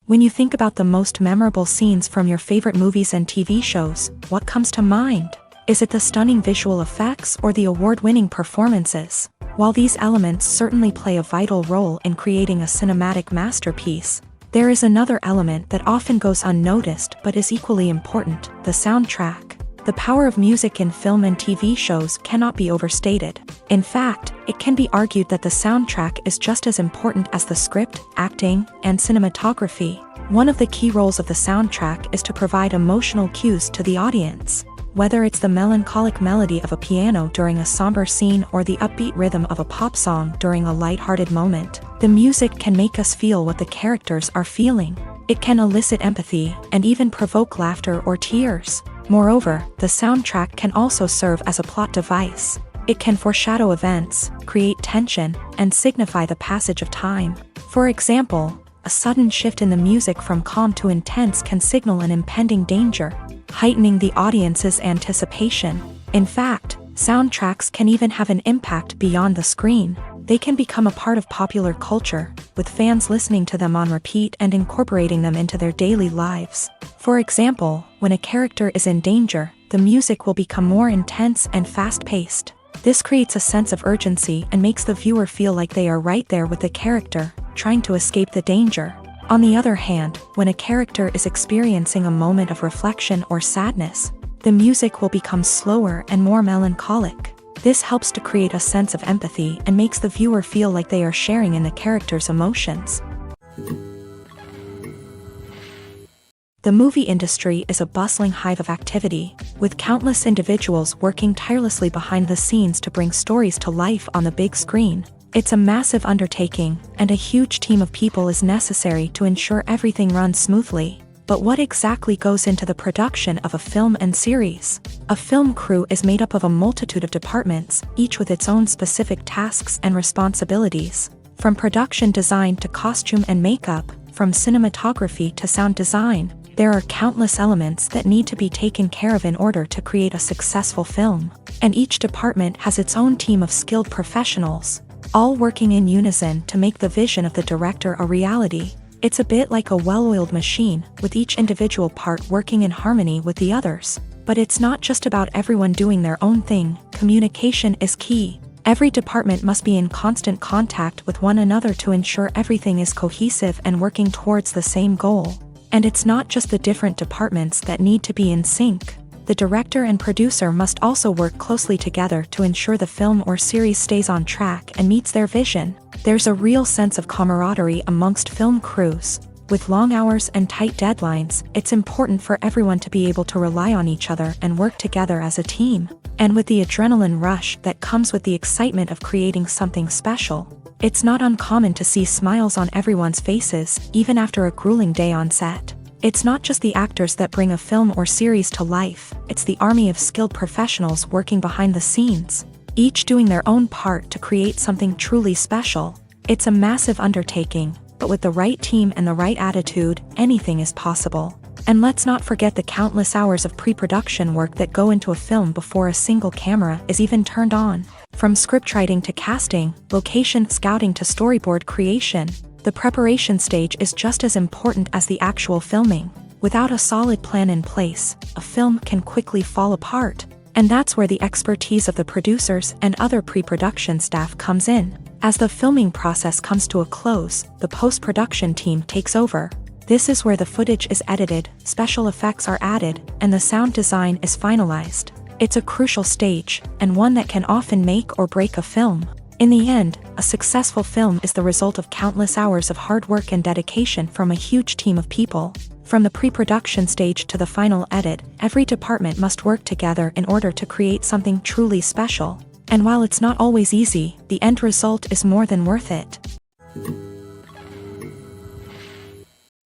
When you think about the most memorable scenes from your favorite movies and TV shows, what comes to mind? Is it the stunning visual effects or the award-winning performances? While these elements certainly play a vital role in creating a cinematic masterpiece, there is another element that often goes unnoticed but is equally important: the soundtrack. The power of music in film and TV shows cannot be overstated. In fact, it can be argued that the soundtrack is just as important as the script, acting, and cinematography. One of the key roles of the soundtrack is to provide emotional cues to the audience. Whether it's the melancholic melody of a piano during a somber scene or the upbeat rhythm of a pop song during a lighthearted moment, the music can make us feel what the characters are feeling. It can elicit empathy and even provoke laughter or tears. Moreover, the soundtrack can also serve as a plot device. It can foreshadow events, create tension, and signify the passage of time. For example, a sudden shift in the music from calm to intense can signal an impending danger, heightening the audience's anticipation. In fact, soundtracks can even have an impact beyond the screen. They can become a part of popular culture, with fans listening to them on repeat and incorporating them into their daily lives. For example, when a character is in danger, the music will become more intense and fast-paced. This creates a sense of urgency and makes the viewer feel like they are right there with the character, trying to escape the danger. On the other hand, when a character is experiencing a moment of reflection or sadness, the music will become slower and more melancholic. This helps to create a sense of empathy and makes the viewer feel like they are sharing in the character's emotions. The movie industry is a bustling hive of activity, with countless individuals working tirelessly behind the scenes to bring stories to life on the big screen. It's a massive undertaking, and a huge team of people is necessary to ensure everything runs smoothly. But what exactly goes into the production of a film and series? A film crew is made up of a multitude of departments, each with its own specific tasks and responsibilities. From production design to costume and makeup, from cinematography to sound design, there are countless elements that need to be taken care of in order to create a successful film. And each department has its own team of skilled professionals, all working in unison to make the vision of the director a reality. It's a bit like a well-oiled machine, with each individual part working in harmony with the others. But it's not just about everyone doing their own thing. Communication is key. Every department must be in constant contact with one another to ensure everything is cohesive and working towards the same goal. And it's not just the different departments that need to be in sync. The director and producer must also work closely together to ensure the film or series stays on track and meets their vision. There's a real sense of camaraderie amongst film crews. With long hours and tight deadlines, it's important for everyone to be able to rely on each other and work together as a team. And with the adrenaline rush that comes with the excitement of creating something special, it's not uncommon to see smiles on everyone's faces, even after a grueling day on set. It's not just the actors that bring a film or series to life, it's the army of skilled professionals working behind the scenes, each doing their own part to create something truly special. It's a massive undertaking, but with the right team and the right attitude, anything is possible. And let's not forget the countless hours of pre-production work that go into a film before a single camera is even turned on. From scriptwriting to casting, location scouting to storyboard creation, the preparation stage is just as important as the actual filming. Without a solid plan in place, a film can quickly fall apart. And that's where the expertise of the producers and other pre-production staff comes in. As the filming process comes to a close, the post-production team takes over. This is where the footage is edited, special effects are added, and the sound design is finalized. It's a crucial stage, and one that can often make or break a film. In the end, a successful film is the result of countless hours of hard work and dedication from a huge team of people. From the pre-production stage to the final edit, every department must work together in order to create something truly special. And while it's not always easy, the end result is more than worth it.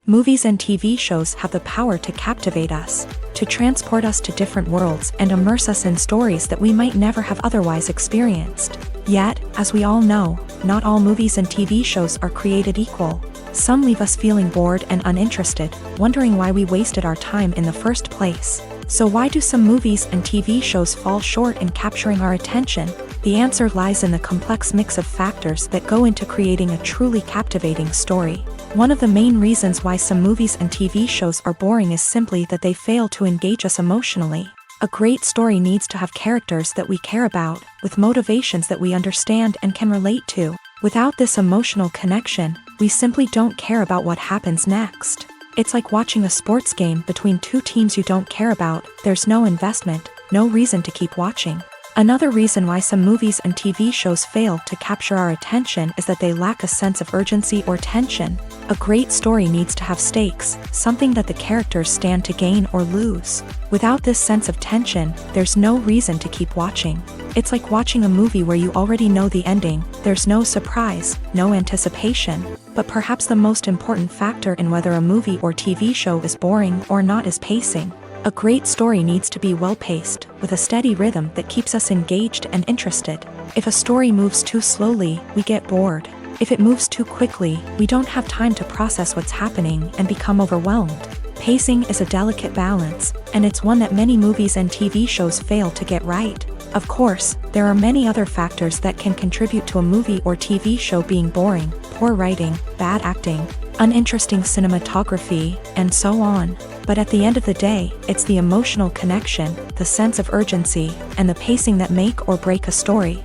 Movies and TV shows have the power to captivate us, to transport us to different worlds and immerse us in stories that we might never have otherwise experienced. Yet, as we all know, not all movies and TV shows are created equal. Some leave us feeling bored and uninterested, wondering why we wasted our time in the first place. So why do some movies and TV shows fall short in capturing our attention? The answer lies in the complex mix of factors that go into creating a truly captivating story. One of the main reasons why some movies and TV shows are boring is simply that they fail to engage us emotionally. A great story needs to have characters that we care about, with motivations that we understand and can relate to. Without this emotional connection, we simply don't care about what happens next. It's like watching a sports game between two teams you don't care about. There's no investment, no reason to keep watching. Another reason why some movies and TV shows fail to capture our attention is that they lack a sense of urgency or tension. A great story needs to have stakes, something that the characters stand to gain or lose. Without this sense of tension, there's no reason to keep watching. It's like watching a movie where you already know the ending, there's no surprise, no anticipation. But perhaps the most important factor in whether a movie or TV show is boring or not is pacing. A great story needs to be well-paced, with a steady rhythm that keeps us engaged and interested. If a story moves too slowly, we get bored. If it moves too quickly, we don't have time to process what's happening and become overwhelmed. Pacing is a delicate balance, and it's one that many movies and TV shows fail to get right. Of course, there are many other factors that can contribute to a movie or TV show being boring: poor writing, bad acting, uninteresting cinematography, and so on. But at the end of the day, it's the emotional connection, the sense of urgency, and the pacing that make or break a story.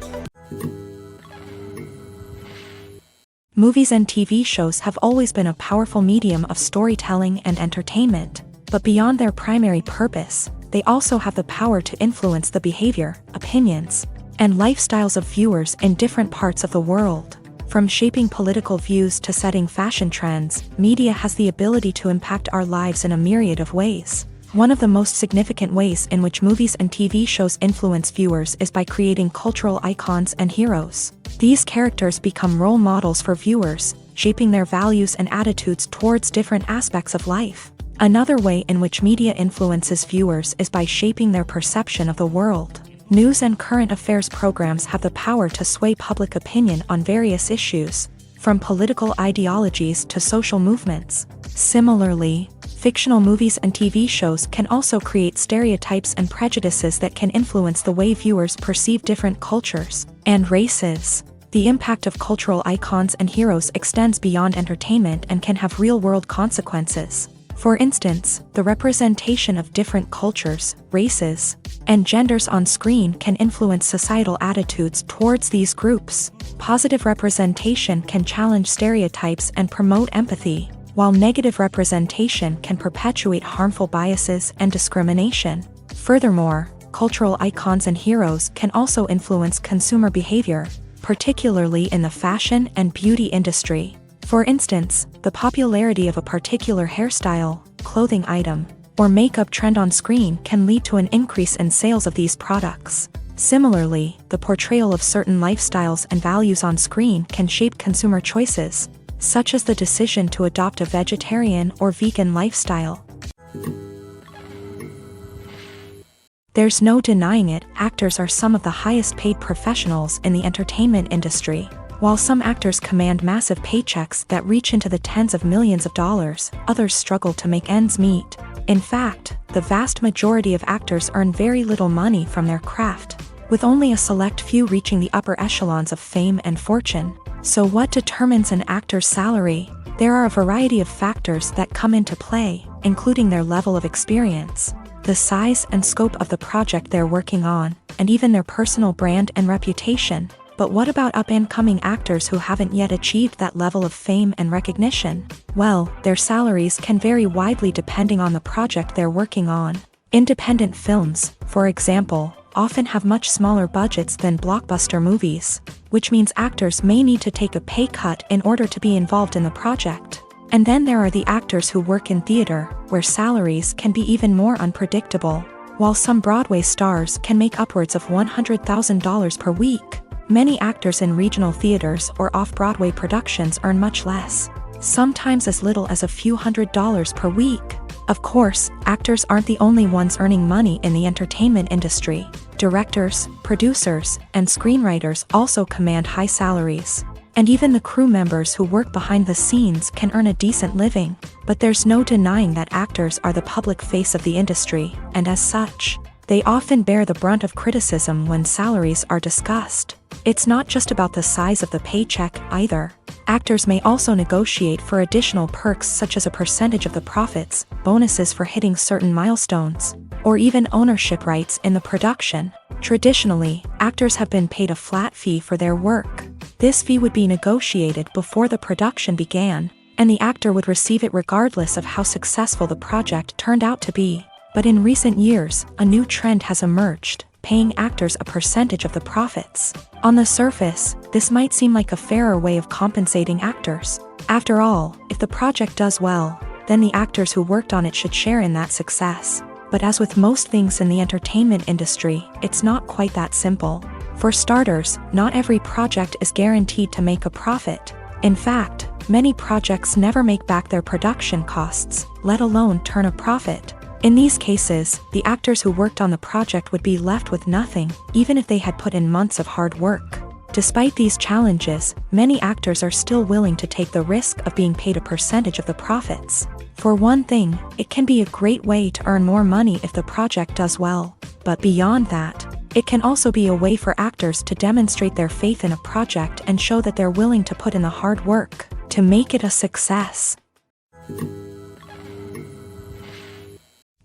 Movies and TV shows have always been a powerful medium of storytelling and entertainment, but beyond their primary purpose, they also have the power to influence the behavior, opinions, and lifestyles of viewers in different parts of the world. From shaping political views to setting fashion trends, media has the ability to impact our lives in a myriad of ways. One of the most significant ways in which movies and TV shows influence viewers is by creating cultural icons and heroes. These characters become role models for viewers, shaping their values and attitudes towards different aspects of life. Another way in which media influences viewers is by shaping their perception of the world. News and current affairs programs have the power to sway public opinion on various issues, from political ideologies to social movements. Similarly, fictional movies and TV shows can also create stereotypes and prejudices that can influence the way viewers perceive different cultures and races. The impact of cultural icons and heroes extends beyond entertainment and can have real-world consequences. For instance, the representation of different cultures, races, and genders on screen can influence societal attitudes towards these groups. Positive representation can challenge stereotypes and promote empathy, while negative representation can perpetuate harmful biases and discrimination. Furthermore, cultural icons and heroes can also influence consumer behavior, particularly in the fashion and beauty industry. For instance, the popularity of a particular hairstyle, clothing item, or makeup trend on screen can lead to an increase in sales of these products. Similarly, the portrayal of certain lifestyles and values on screen can shape consumer choices, such as the decision to adopt a vegetarian or vegan lifestyle. There's no denying it, actors are some of the highest paid professionals in the entertainment industry. While some actors command massive paychecks that reach into the tens of millions of dollars, others struggle to make ends meet. In fact, the vast majority of actors earn very little money from their craft, with only a select few reaching the upper echelons of fame and fortune. So what determines an actor's salary? There are a variety of factors that come into play, including their level of experience, the size and scope of the project they're working on, and even their personal brand and reputation. But what about up-and-coming actors who haven't yet achieved that level of fame and recognition? Well, their salaries can vary widely depending on the project they're working on. Independent films, for example, often have much smaller budgets than blockbuster movies, which means actors may need to take a pay cut in order to be involved in the project. And then there are the actors who work in theater, where salaries can be even more unpredictable. While some Broadway stars can make upwards of $100,000 per week, many actors in regional theaters or off-Broadway productions earn much less, sometimes as little as a few $100s per week. Of course, actors aren't the only ones earning money in the entertainment industry. Directors, producers, and screenwriters also command high salaries. And even the crew members who work behind the scenes can earn a decent living. But there's no denying that actors are the public face of the industry, and as such, they often bear the brunt of criticism when salaries are discussed. It's not just about the size of the paycheck, either. Actors may also negotiate for additional perks such as a percentage of the profits, bonuses for hitting certain milestones, or even ownership rights in the production. Traditionally, actors have been paid a flat fee for their work. This fee would be negotiated before the production began, and the actor would receive it regardless of how successful the project turned out to be. But in recent years, a new trend has emerged, paying actors a percentage of the profits. On the surface, this might seem like a fairer way of compensating actors. After all, if the project does well, then the actors who worked on it should share in that success. But as with most things in the entertainment industry, it's not quite that simple. For starters, not every project is guaranteed to make a profit. In fact, many projects never make back their production costs, let alone turn a profit. In these cases, the actors who worked on the project would be left with nothing, even if they had put in months of hard work. Despite these challenges, many actors are still willing to take the risk of being paid a percentage of the profits. For one thing, it can be a great way to earn more money if the project does well. But beyond that, it can also be a way for actors to demonstrate their faith in a project and show that they're willing to put in the hard work to make it a success.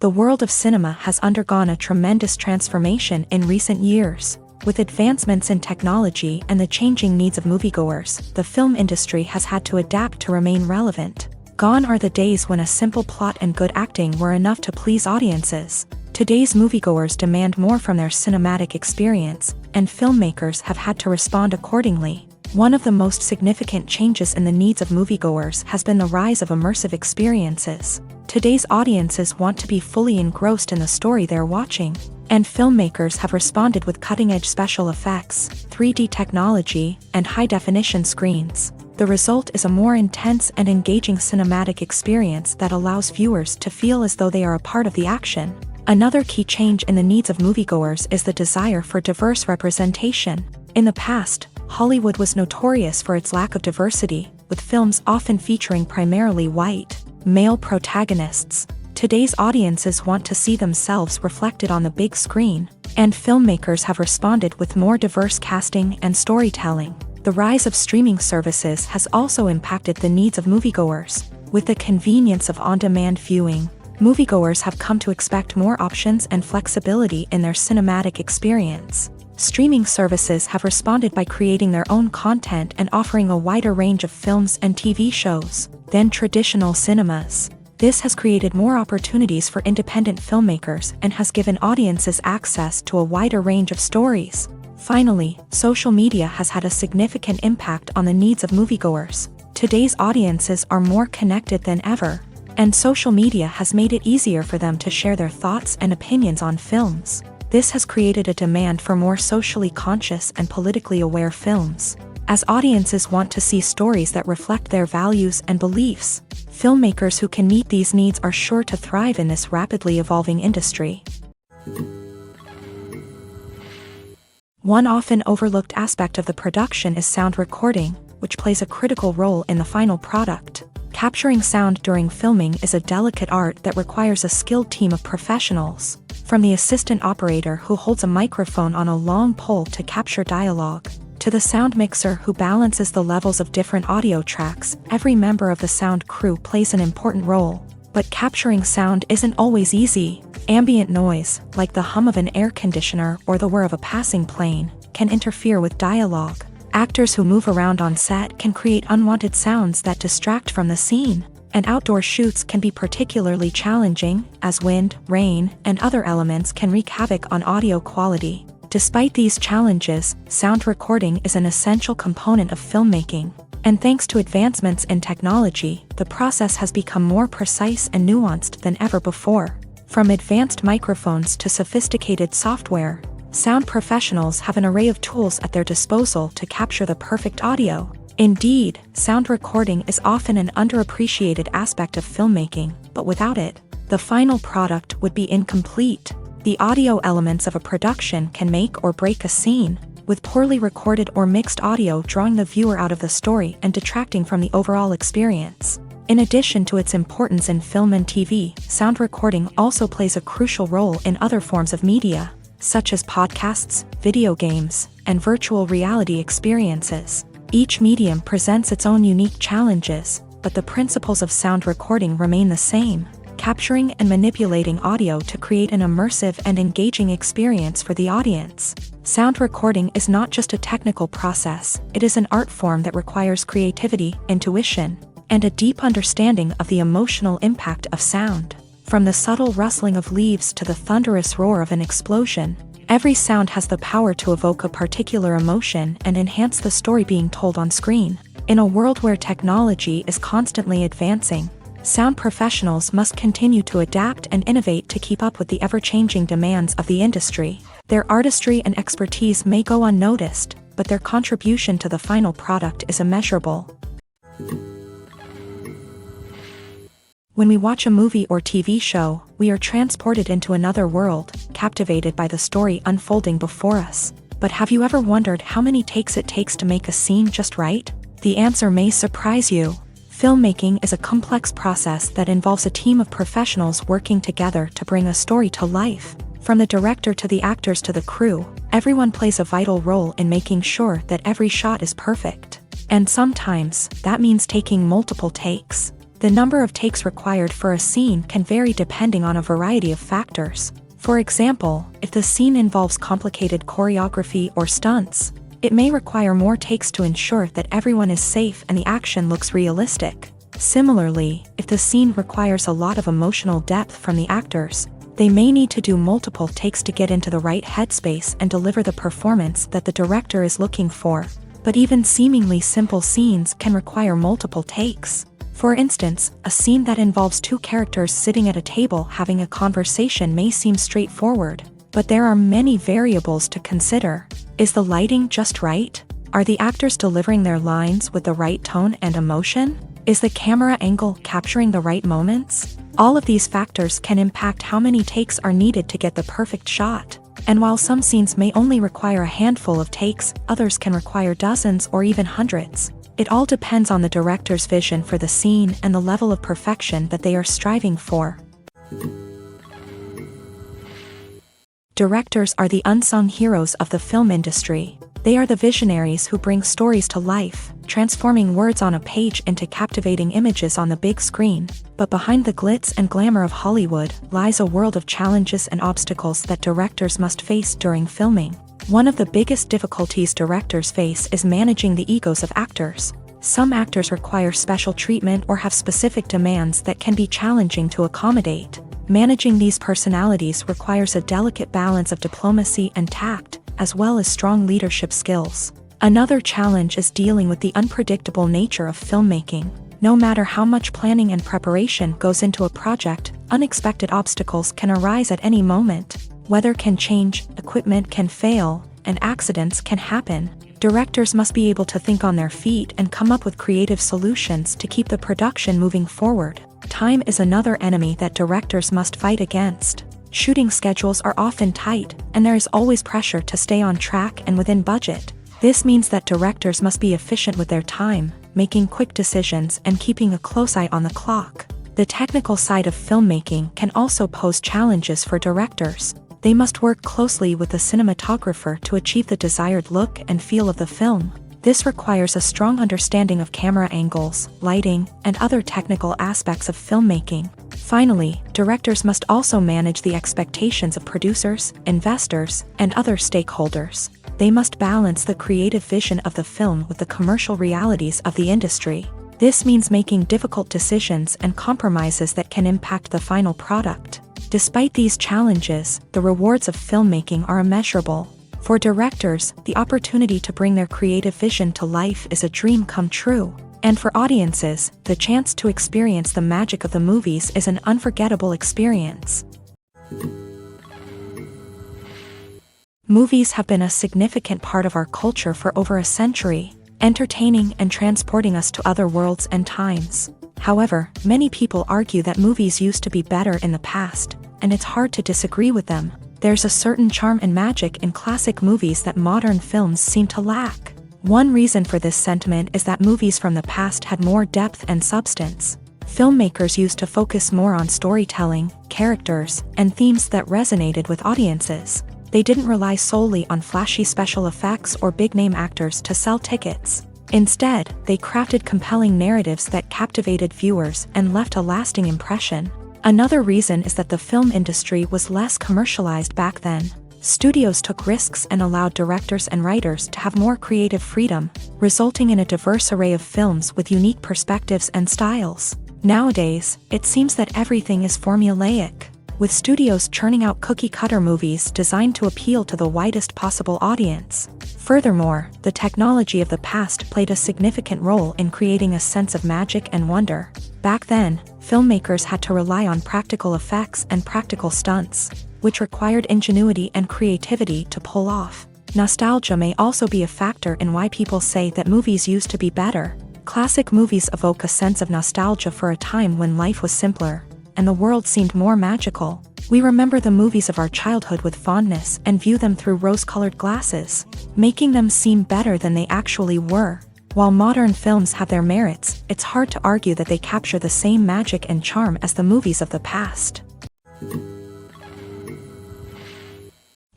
The world of cinema has undergone a tremendous transformation in recent years. With advancements in technology and the changing needs of moviegoers, the film industry has had to adapt to remain relevant. Gone are the days when a simple plot and good acting were enough to please audiences. Today's moviegoers demand more from their cinematic experience, and filmmakers have had to respond accordingly. One of the most significant changes in the needs of moviegoers has been the rise of immersive experiences. Today's audiences want to be fully engrossed in the story they're watching, and filmmakers have responded with cutting-edge special effects, 3D technology, and high-definition screens. The result is a more intense and engaging cinematic experience that allows viewers to feel as though they are a part of the action. Another key change in the needs of moviegoers is the desire for diverse representation. In the past, Hollywood was notorious for its lack of diversity, with films often featuring primarily white, male protagonists. Today's audiences want to see themselves reflected on the big screen, and filmmakers have responded with more diverse casting and storytelling. The rise of streaming services has also impacted the needs of moviegoers. With the convenience of on-demand viewing, moviegoers have come to expect more options and flexibility in their cinematic experience. Streaming services have responded by creating their own content and offering a wider range of films and TV shows than traditional cinemas. This has created more opportunities for independent filmmakers and has given audiences access to a wider range of stories. Finally, social media has had a significant impact on the needs of moviegoers. Today's audiences are more connected than ever, and social media has made it easier for them to share their thoughts and opinions on films. This has created a demand for more socially conscious and politically aware films. As audiences want to see stories that reflect their values and beliefs, filmmakers who can meet these needs are sure to thrive in this rapidly evolving industry. One often overlooked aspect of the production is sound recording, which plays a critical role in the final product. Capturing sound during filming is a delicate art that requires a skilled team of professionals. From the assistant operator who holds a microphone on a long pole to capture dialogue, to the sound mixer who balances the levels of different audio tracks, every member of the sound crew plays an important role. But capturing sound isn't always easy. Ambient noise, like the hum of an air conditioner or the whir of a passing plane, can interfere with dialogue. Actors who move around on set can create unwanted sounds that distract from the scene, and outdoor shoots can be particularly challenging, as wind, rain, and other elements can wreak havoc on audio quality. Despite these challenges, sound recording is an essential component of filmmaking, and thanks to advancements in technology, the process has become more precise and nuanced than ever before. From advanced microphones to sophisticated software, sound professionals have an array of tools at their disposal to capture the perfect audio. Indeed, sound recording is often an underappreciated aspect of filmmaking, but without it, the final product would be incomplete. The audio elements of a production can make or break a scene, with poorly recorded or mixed audio drawing the viewer out of the story and detracting from the overall experience. In addition to its importance in film and TV, sound recording also plays a crucial role in other forms of media, such as podcasts, video games, and virtual reality experiences. Each medium presents its own unique challenges, but the principles of sound recording remain the same: capturing and manipulating audio to create an immersive and engaging experience for the audience. Sound recording is not just a technical process, it is an art form that requires creativity, intuition, and a deep understanding of the emotional impact of sound. From the subtle rustling of leaves to the thunderous roar of an explosion, Every sound has the power to evoke a particular emotion and enhance the story being told on screen. In a world where technology is constantly advancing, sound professionals must continue to adapt and innovate to keep up with the ever-changing demands of the industry. Their artistry and expertise may go unnoticed, but their contribution to the final product is immeasurable. When we watch a movie or TV show, we are transported into another world, captivated by the story unfolding before us. But have you ever wondered how many takes it takes to make a scene just right? The answer may surprise you. Filmmaking is a complex process that involves a team of professionals working together to bring a story to life. From the director to the actors to the crew, everyone plays a vital role in making sure that every shot is perfect. And sometimes, that means taking multiple takes. The number of takes required for a scene can vary depending on a variety of factors. For example, if the scene involves complicated choreography or stunts, it may require more takes to ensure that everyone is safe and the action looks realistic. Similarly, if the scene requires a lot of emotional depth from the actors, they may need to do multiple takes to get into the right headspace and deliver the performance that the director is looking for. But even seemingly simple scenes can require multiple takes. For instance, a scene that involves two characters sitting at a table having a conversation may seem straightforward, but there are many variables to consider. Is the lighting just right? Are the actors delivering their lines with the right tone and emotion? Is the camera angle capturing the right moments? All of these factors can impact how many takes are needed to get the perfect shot. And while some scenes may only require a handful of takes, others can require dozens or even hundreds. It all depends on the director's vision for the scene and the level of perfection that they are striving for. Directors are the unsung heroes of the film industry. They are the visionaries who bring stories to life, transforming words on a page into captivating images on the big screen. But behind the glitz and glamour of Hollywood lies a world of challenges and obstacles that directors must face during filming. One of the biggest difficulties directors face is managing the egos of actors. Some actors require special treatment or have specific demands that can be challenging to accommodate. Managing these personalities requires a delicate balance of diplomacy and tact, as well as strong leadership skills. Another challenge is dealing with the unpredictable nature of filmmaking. No matter how much planning and preparation goes into a project, unexpected obstacles can arise at any moment. Weather can change, equipment can fail, and accidents can happen. Directors must be able to think on their feet and come up with creative solutions to keep the production moving forward. Time is another enemy that directors must fight against. Shooting schedules are often tight, and there is always pressure to stay on track and within budget. This means that directors must be efficient with their time, making quick decisions and keeping a close eye on the clock. The technical side of filmmaking can also pose challenges for directors. They must work closely with the cinematographer to achieve the desired look and feel of the film. This requires a strong understanding of camera angles, lighting, and other technical aspects of filmmaking. Finally, directors must also manage the expectations of producers, investors, and other stakeholders. They must balance the creative vision of the film with the commercial realities of the industry. This means making difficult decisions and compromises that can impact the final product. Despite these challenges, the rewards of filmmaking are immeasurable. For directors, the opportunity to bring their creative vision to life is a dream come true. And for audiences, the chance to experience the magic of the movies is an unforgettable experience. Movies have been a significant part of our culture for over a century, entertaining and transporting us to other worlds and times. However, many people argue that movies used to be better in the past, and it's hard to disagree with them. There's a certain charm and magic in classic movies that modern films seem to lack. One reason for this sentiment is that movies from the past had more depth and substance. Filmmakers used to focus more on storytelling, characters, and themes that resonated with audiences. They didn't rely solely on flashy special effects or big-name actors to sell tickets. Instead, they crafted compelling narratives that captivated viewers and left a lasting impression. Another reason is that the film industry was less commercialized back then. Studios took risks and allowed directors and writers to have more creative freedom, resulting in a diverse array of films with unique perspectives and styles. Nowadays, it seems that everything is formulaic. with studios churning out cookie-cutter movies designed to appeal to the widest possible audience. Furthermore, the technology of the past played a significant role in creating a sense of magic and wonder. Back then, filmmakers had to rely on practical effects and practical stunts, which required ingenuity and creativity to pull off. Nostalgia may also be a factor in why people say that movies used to be better. Classic movies evoke a sense of nostalgia for a time when life was simpler, and the world seemed more magical. We remember the movies of our childhood with fondness and view them through rose-colored glasses, making them seem better than they actually were. While modern films have their merits, it's hard to argue that they capture the same magic and charm as the movies of the past.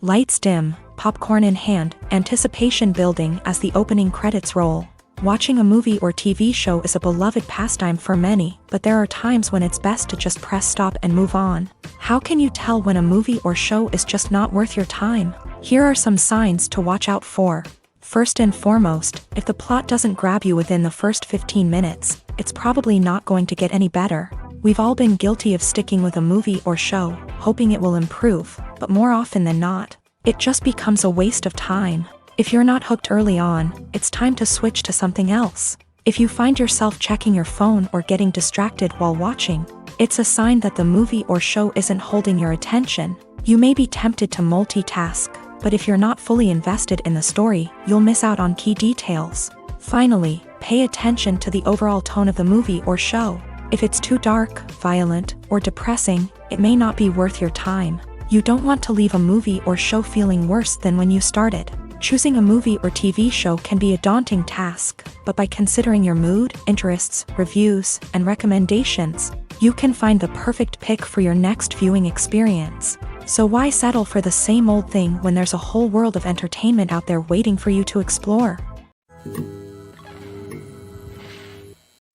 Lights dim, popcorn in hand, anticipation building as the opening credits roll. Watching a movie or TV show is a beloved pastime for many, but there are times when it's best to just press stop and move on. How can you tell when a movie or show is just not worth your time? Here are some signs to watch out for. First and foremost, if the plot doesn't grab you within the first 15 minutes, it's probably not going to get any better. We've all been guilty of sticking with a movie or show, hoping it will improve, but more often than not, it just becomes a waste of time. If you're not hooked early on, it's time to switch to something else. If you find yourself checking your phone or getting distracted while watching, it's a sign that the movie or show isn't holding your attention. You may be tempted to multitask, but if you're not fully invested in the story, you'll miss out on key details. Finally, pay attention to the overall tone of the movie or show. If it's too dark, violent, or depressing, it may not be worth your time. You don't want to leave a movie or show feeling worse than when you started. Choosing a movie or TV show can be a daunting task, but by considering your mood, interests, reviews, and recommendations, you can find the perfect pick for your next viewing experience. So why settle for the same old thing when there's a whole world of entertainment out there waiting for you to explore?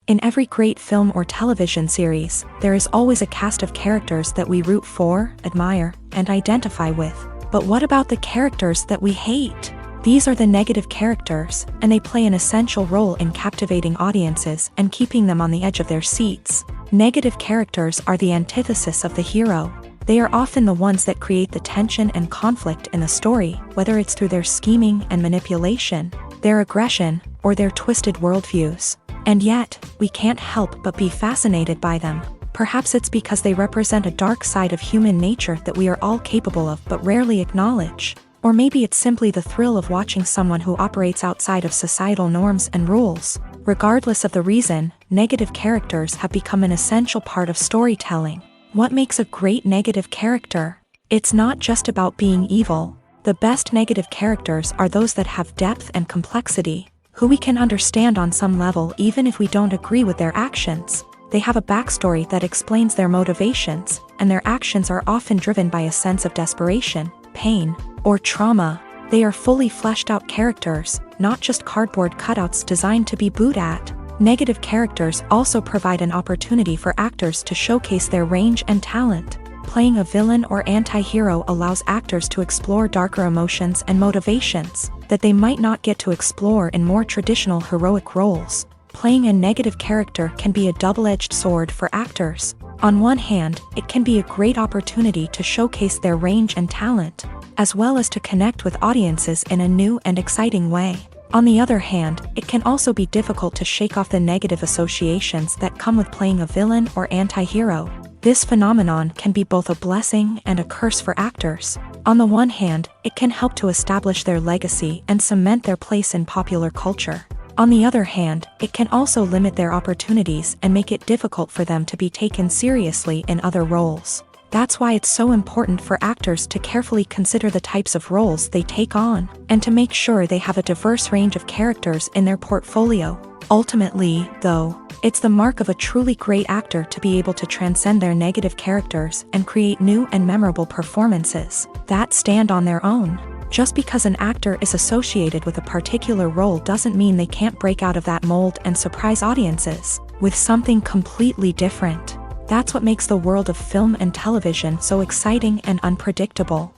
In every great film or television series, there is always a cast of characters that we root for, admire, and identify with. But what about the characters that we hate? These are the negative characters, and they play an essential role in captivating audiences and keeping them on the edge of their seats. Negative characters are the antithesis of the hero. They are often the ones that create the tension and conflict in the story, whether it's through their scheming and manipulation, their aggression, or their twisted worldviews. And yet, we can't help but be fascinated by them. Perhaps it's because they represent a dark side of human nature that we are all capable of but rarely acknowledge. Or maybe it's simply the thrill of watching someone who operates outside of societal norms and rules. Regardless of the reason, negative characters have become an essential part of storytelling. What makes a great negative character? It's not just about being evil. The best negative characters are those that have depth and complexity, who we can understand on some level even if we don't agree with their actions. They have a backstory that explains their motivations, and their actions are often driven by a sense of desperation, pain, or trauma. They are fully fleshed out characters, not just cardboard cutouts designed to be booed at. Negative characters also provide an opportunity for actors to showcase their range and talent. Playing a villain or anti-hero allows actors to explore darker emotions and motivations that they might not get to explore in more traditional heroic roles. Playing a negative character can be a double-edged sword for actors. On one hand, it can be a great opportunity to showcase their range and talent, as well as to connect with audiences in a new and exciting way. On the other hand, it can also be difficult to shake off the negative associations that come with playing a villain or anti-hero. This phenomenon can be both a blessing and a curse for actors. On the one hand, it can help to establish their legacy and cement their place in popular culture. On the other hand, it can also limit their opportunities and make it difficult for them to be taken seriously in other roles. That's why it's so important for actors to carefully consider the types of roles they take on, and to make sure they have a diverse range of characters in their portfolio. Ultimately, though, it's the mark of a truly great actor to be able to transcend their negative characters and create new and memorable performances that stand on their own. Just because an actor is associated with a particular role doesn't mean they can't break out of that mold and surprise audiences with something completely different. That's what makes the world of film and television so exciting and unpredictable.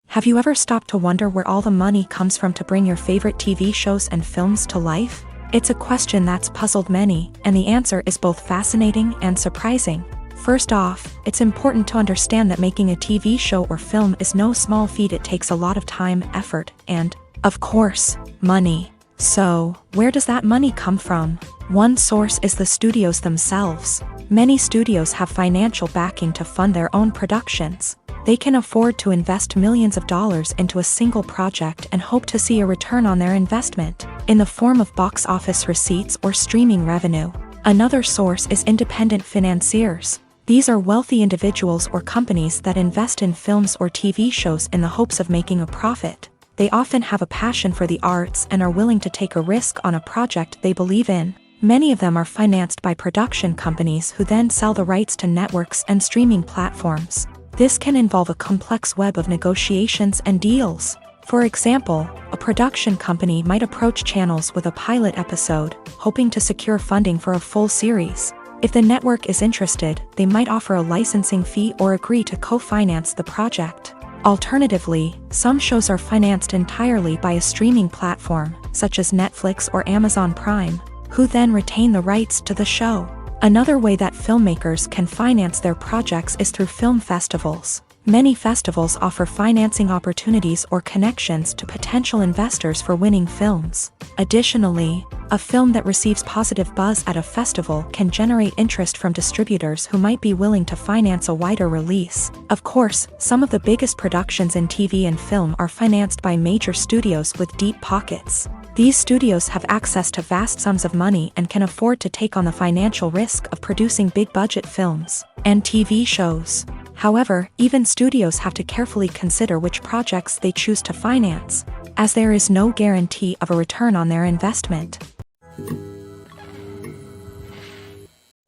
Have you ever stopped to wonder where all the money comes from to bring your favorite TV shows and films to life? It's a question that's puzzled many, and the answer is both fascinating and surprising. First off, it's important to understand that making a TV show or film is no small feat. It takes a lot of time, effort, and, of course, money. So, where does that money come from? One source is the studios themselves. Many studios have financial backing to fund their own productions. They can afford to invest millions of dollars into a single project and hope to see a return on their investment, in the form of box office receipts or streaming revenue. Another source is independent financiers. These are wealthy individuals or companies that invest in films or TV shows in the hopes of making a profit. They often have a passion for the arts and are willing to take a risk on a project they believe in. Many of them are financed by production companies who then sell the rights to networks and streaming platforms. This can involve a complex web of negotiations and deals. For example, a production company might approach channels with a pilot episode, hoping to secure funding for a full series. If the network is interested, they might offer a licensing fee or agree to co-finance the project. Alternatively, some shows are financed entirely by a streaming platform, such as Netflix or Amazon Prime, who then retain the rights to the show. Another way that filmmakers can finance their projects is through film festivals. Many festivals offer financing opportunities or connections to potential investors for winning films. Additionally, a film that receives positive buzz at a festival can generate interest from distributors who might be willing to finance a wider release. Of course, some of the biggest productions in TV and film are financed by major studios with deep pockets. These studios have access to vast sums of money and can afford to take on the financial risk of producing big-budget films and TV shows. However, even studios have to carefully consider which projects they choose to finance, as there is no guarantee of a return on their investment.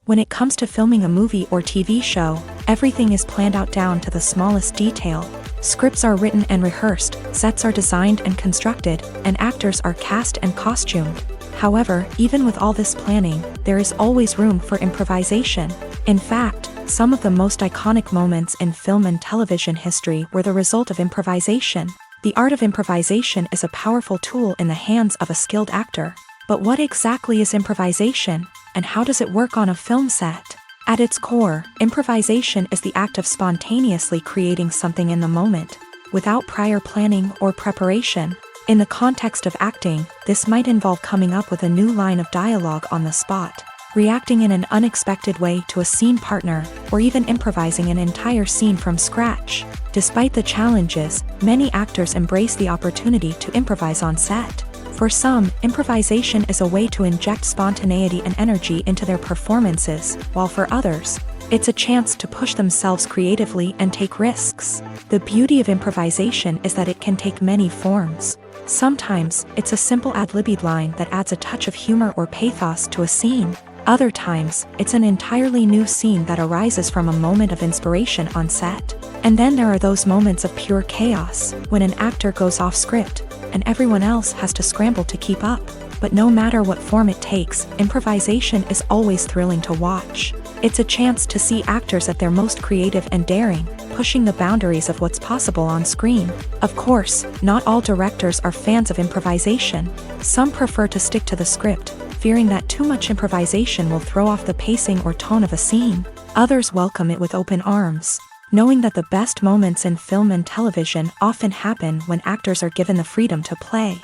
When it comes to filming a movie or TV show, everything is planned out down to the smallest detail. Scripts are written and rehearsed, sets are designed and constructed, and actors are cast and costumed. However, even with all this planning, there is always room for improvisation. In fact, some of the most iconic moments in film and television history were the result of improvisation. The art of improvisation is a powerful tool in the hands of a skilled actor. But what exactly is improvisation, and how does it work on a film set? At its core, improvisation is the act of spontaneously creating something in the moment, without prior planning or preparation. In the context of acting, this might involve coming up with a new line of dialogue on the spot, reacting in an unexpected way to a scene partner, or even improvising an entire scene from scratch. Despite the challenges, many actors embrace the opportunity to improvise on set. For some, improvisation is a way to inject spontaneity and energy into their performances, while for others, it's a chance to push themselves creatively and take risks. The beauty of improvisation is that it can take many forms. Sometimes, it's a simple ad-libbed line that adds a touch of humor or pathos to a scene. Other times, it's an entirely new scene that arises from a moment of inspiration on set. And then there are those moments of pure chaos, when an actor goes off script, and everyone else has to scramble to keep up. But no matter what form it takes, improvisation is always thrilling to watch. It's a chance to see actors at their most creative and daring, pushing the boundaries of what's possible on screen. Of course, not all directors are fans of improvisation. Some prefer to stick to the script, fearing that too much improvisation will throw off the pacing or tone of a scene. Others welcome it with open arms, knowing that the best moments in film and television often happen when actors are given the freedom to play.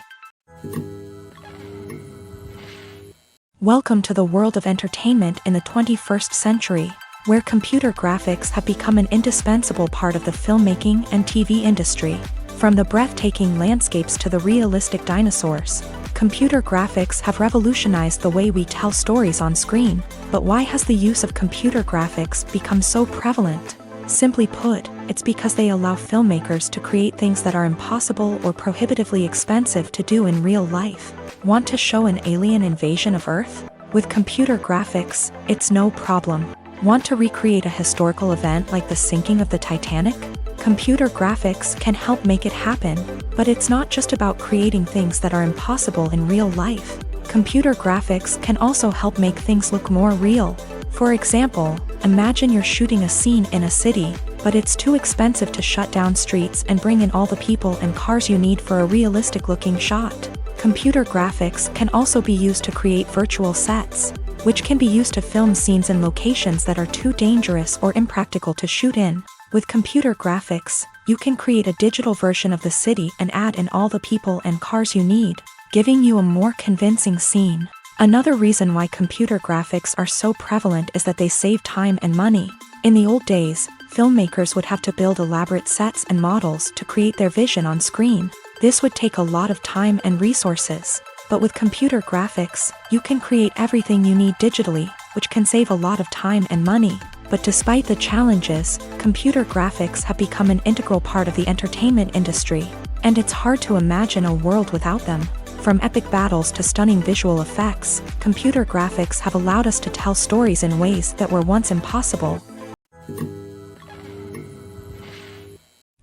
Welcome to the world of entertainment in the 21st century, where computer graphics have become an indispensable part of the filmmaking and TV industry. From the breathtaking landscapes to the realistic dinosaurs, computer graphics have revolutionized the way we tell stories on screen. But why has the use of computer graphics become so prevalent? Simply put, it's because they allow filmmakers to create things that are impossible or prohibitively expensive to do in real life. Want to show an alien invasion of Earth? With computer graphics, it's no problem. Want to recreate a historical event like the sinking of the Titanic? Computer graphics can help make it happen. But it's not just about creating things that are impossible in real life. Computer graphics can also help make things look more real. For example, imagine you're shooting a scene in a city, but it's too expensive to shut down streets and bring in all the people and cars you need for a realistic-looking shot. Computer graphics can also be used to create virtual sets, which can be used to film scenes in locations that are too dangerous or impractical to shoot in. With computer graphics, you can create a digital version of the city and add in all the people and cars you need, giving you a more convincing scene. Another reason why computer graphics are so prevalent is that they save time and money. In the old days, filmmakers would have to build elaborate sets and models to create their vision on screen. This would take a lot of time and resources. But with computer graphics, you can create everything you need digitally, which can save a lot of time and money. But despite the challenges, computer graphics have become an integral part of the entertainment industry, and it's hard to imagine a world without them. From epic battles to stunning visual effects, computer graphics have allowed us to tell stories in ways that were once impossible.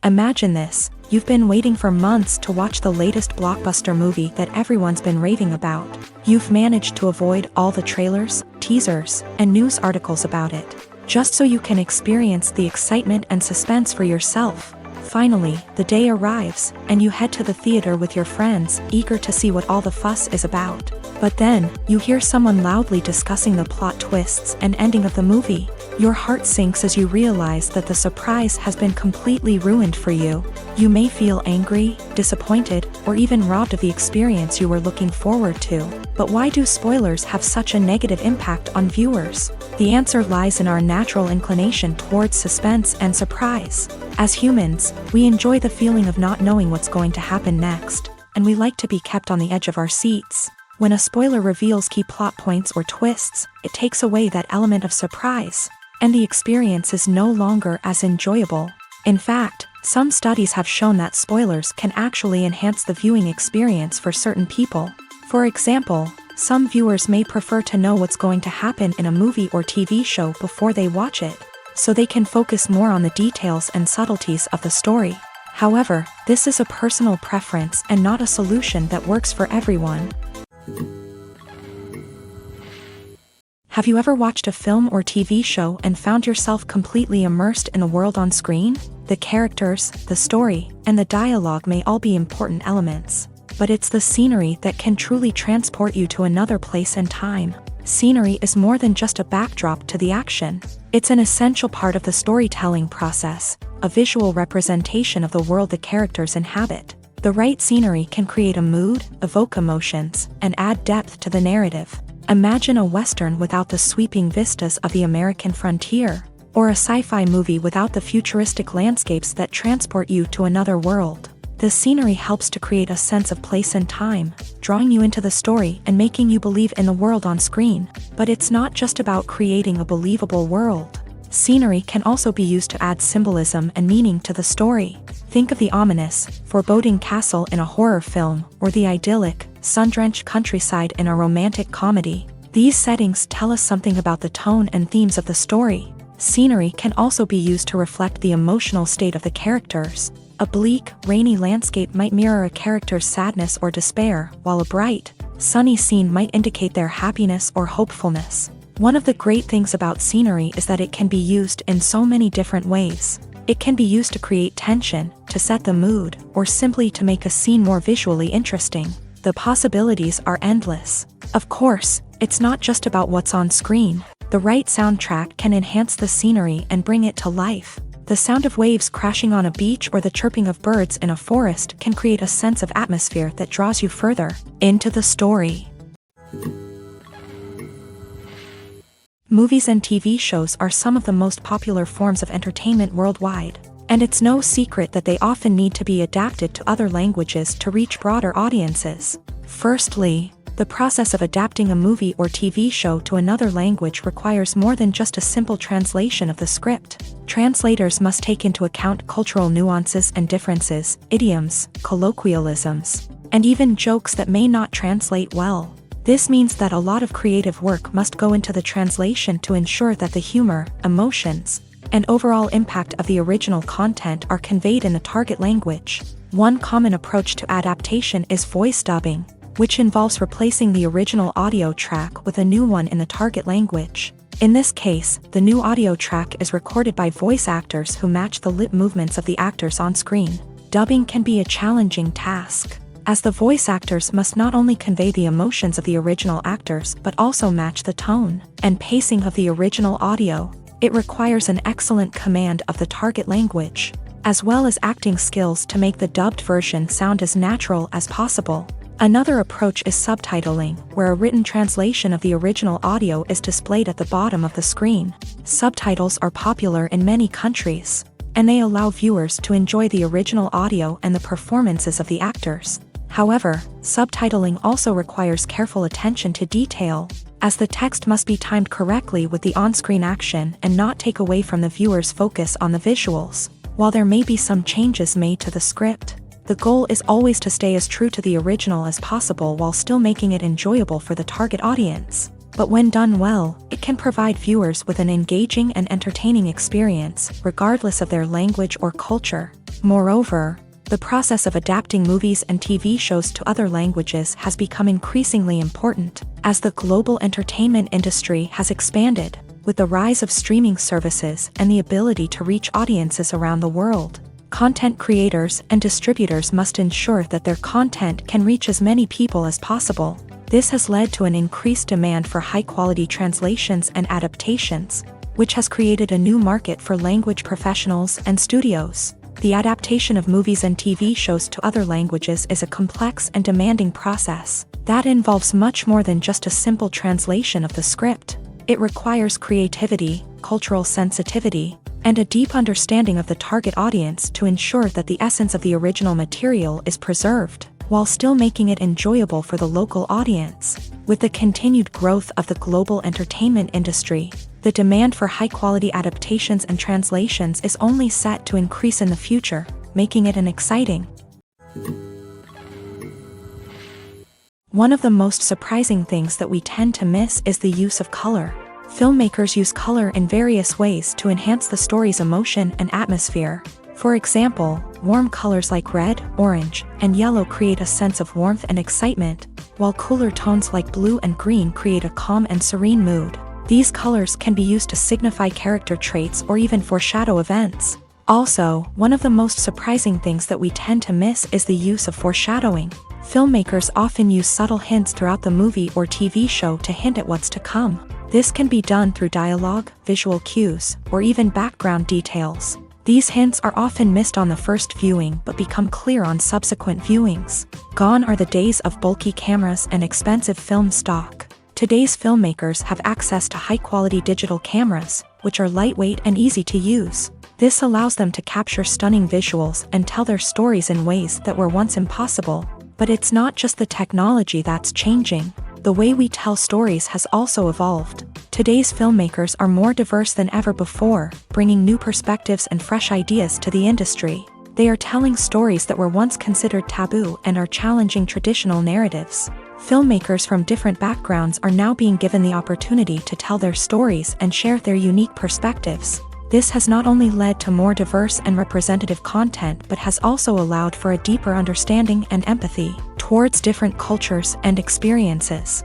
Imagine this: you've been waiting for months to watch the latest blockbuster movie that everyone's been raving about. You've managed to avoid all the trailers, teasers, and news articles about it, just so you can experience the excitement and suspense for yourself. Finally, the day arrives, and you head to the theater with your friends, eager to see what all the fuss is about. But then, you hear someone loudly discussing the plot twists and ending of the movie. Your heart sinks as you realize that the surprise has been completely ruined for you. You may feel angry, disappointed, or even robbed of the experience you were looking forward to. But why do spoilers have such a negative impact on viewers? The answer lies in our natural inclination towards suspense and surprise. As humans, we enjoy the feeling of not knowing what's going to happen next, and we like to be kept on the edge of our seats. When a spoiler reveals key plot points or twists, it takes away that element of surprise, and the experience is no longer as enjoyable. In fact, some studies have shown that spoilers can actually enhance the viewing experience for certain people. For example, some viewers may prefer to know what's going to happen in a movie or TV show before they watch it, so they can focus more on the details and subtleties of the story. However, this is a personal preference and not a solution that works for everyone. Have you ever watched a film or TV show and found yourself completely immersed in the world on screen? The characters, the story, and the dialogue may all be important elements, but it's the scenery that can truly transport you to another place and time. Scenery is more than just a backdrop to the action. It's an essential part of the storytelling process, a visual representation of the world the characters inhabit. The right scenery can create a mood, evoke emotions, and add depth to the narrative. Imagine a Western without the sweeping vistas of the American frontier, or a sci-fi movie without the futuristic landscapes that transport you to another world. The scenery helps to create a sense of place and time, drawing you into the story and making you believe in the world on screen. But it's not just about creating a believable world. Scenery can also be used to add symbolism and meaning to the story. Think of the ominous, foreboding castle in a horror film, or the idyllic, sun-drenched countryside in a romantic comedy. These settings tell us something about the tone and themes of the story. Scenery can also be used to reflect the emotional state of the characters. A bleak, rainy landscape might mirror a character's sadness or despair, while a bright, sunny scene might indicate their happiness or hopefulness. One of the great things about scenery is that it can be used in so many different ways. It can be used to create tension, to set the mood, or simply to make a scene more visually interesting. The possibilities are endless. Of course, it's not just about what's on screen. The right soundtrack can enhance the scenery and bring it to life. The sound of waves crashing on a beach or the chirping of birds in a forest can create a sense of atmosphere that draws you further into the story. Movies and TV shows are some of the most popular forms of entertainment worldwide, and it's no secret that they often need to be adapted to other languages to reach broader audiences. Firstly, the process of adapting a movie or TV show to another language requires more than just a simple translation of the script. Translators must take into account cultural nuances and differences, idioms, colloquialisms, and even jokes that may not translate well. This means that a lot of creative work must go into the translation to ensure that the humor, emotions, and overall impact of the original content are conveyed in the target language. One common approach to adaptation is voice dubbing, which involves replacing the original audio track with a new one in the target language. In this case, the new audio track is recorded by voice actors who match the lip movements of the actors on screen. Dubbing can be a challenging task. as the voice actors must not only convey the emotions of the original actors but also match the tone and pacing of the original audio. It requires an excellent command of the target language, as well as acting skills to make the dubbed version sound as natural as possible. Another approach is subtitling, where a written translation of the original audio is displayed at the bottom of the screen. Subtitles are popular in many countries, and they allow viewers to enjoy the original audio and the performances of the actors. However, subtitling also requires careful attention to detail, as the text must be timed correctly with the on-screen action and not take away from the viewer's focus on the visuals. While there may be some changes made to the script, the goal is always to stay as true to the original as possible while still making it enjoyable for the target audience. But when done well, it can provide viewers with an engaging and entertaining experience, regardless of their language or culture. Moreover, the process of adapting movies and TV shows to other languages has become increasingly important, as the global entertainment industry has expanded, with the rise of streaming services and the ability to reach audiences around the world. Content creators and distributors must ensure that their content can reach as many people as possible. This has led to an increased demand for high-quality translations and adaptations, which has created a new market for language professionals and studios. The adaptation of movies and TV shows to other languages is a complex and demanding process that involves much more than just a simple translation of the script. It requires creativity, cultural sensitivity, and a deep understanding of the target audience to ensure that the essence of the original material is preserved, while still making it enjoyable for the local audience. With the continued growth of the global entertainment industry, the demand for high-quality adaptations and translations is only set to increase in the future, making it an exciting. One of the most surprising things that we tend to miss is the use of color. Filmmakers use color in various ways to enhance the story's emotion and atmosphere. For example, warm colors like red, orange, and yellow create a sense of warmth and excitement, while cooler tones like blue and green create a calm and serene mood. These colors can be used to signify character traits or even foreshadow events. Also, one of the most surprising things that we tend to miss is the use of foreshadowing. Filmmakers often use subtle hints throughout the movie or TV show to hint at what's to come. This can be done through dialogue, visual cues, or even background details. These hints are often missed on the first viewing but become clear on subsequent viewings. Gone are the days of bulky cameras and expensive film stock. Today's filmmakers have access to high-quality digital cameras, which are lightweight and easy to use. This allows them to capture stunning visuals and tell their stories in ways that were once impossible. But it's not just the technology that's changing. The way we tell stories has also evolved. Today's filmmakers are more diverse than ever before, bringing new perspectives and fresh ideas to the industry. They are telling stories that were once considered taboo and are challenging traditional narratives. Filmmakers from different backgrounds are now being given the opportunity to tell their stories and share their unique perspectives. This has not only led to more diverse and representative content but has also allowed for a deeper understanding and empathy towards different cultures and experiences.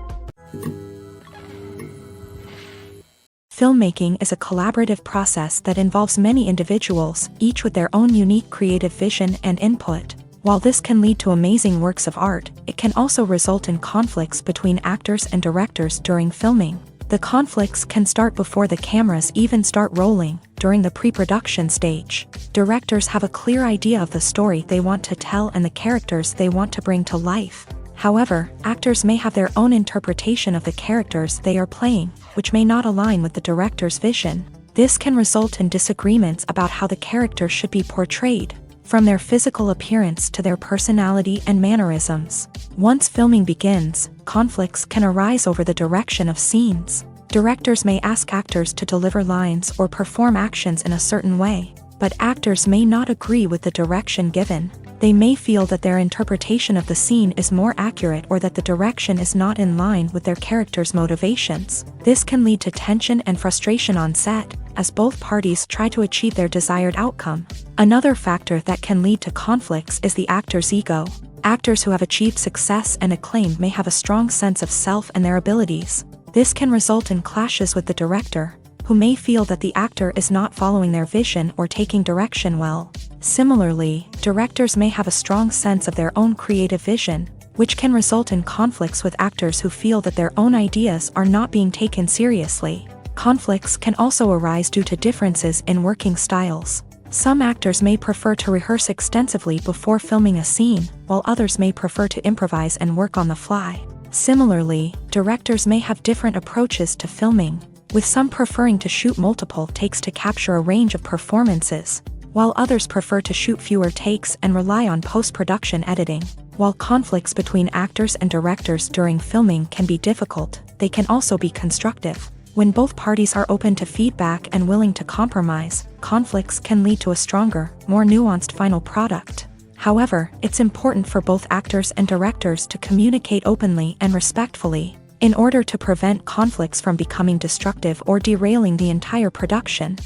Filmmaking is a collaborative process that involves many individuals, each with their own unique creative vision and input. While this can lead to amazing works of art, it can also result in conflicts between actors and directors during filming. The conflicts can start before the cameras even start rolling, during the pre-production stage. Directors have a clear idea of the story they want to tell and the characters they want to bring to life. However, actors may have their own interpretation of the characters they are playing, which may not align with the director's vision. This can result in disagreements about how the characters should be portrayed, from their physical appearance to their personality and mannerisms. Once filming begins, conflicts can arise over the direction of scenes. Directors may ask actors to deliver lines or perform actions in a certain way, but actors may not agree with the direction given. They may feel that their interpretation of the scene is more accurate or that the direction is not in line with their character's motivations. This can lead to tension and frustration on set, as both parties try to achieve their desired outcome. Another factor that can lead to conflicts is the actor's ego. Actors who have achieved success and acclaim may have a strong sense of self and their abilities. This can result in clashes with the director, who may feel that the actor is not following their vision or taking direction well. Similarly, directors may have a strong sense of their own creative vision, which can result in conflicts with actors who feel that their own ideas are not being taken seriously. Conflicts can also arise due to differences in working styles. Some actors may prefer to rehearse extensively before filming a scene, while others may prefer to improvise and work on the fly. Similarly, directors may have different approaches to filming, with some preferring to shoot multiple takes to capture a range of performances, while others prefer to shoot fewer takes and rely on post-production editing. While conflicts between actors and directors during filming can be difficult, they can also be constructive. When both parties are open to feedback and willing to compromise, conflicts can lead to a stronger, more nuanced final product. However, it's important for both actors and directors to communicate openly and respectfully, in order to prevent conflicts from becoming destructive or derailing the entire production.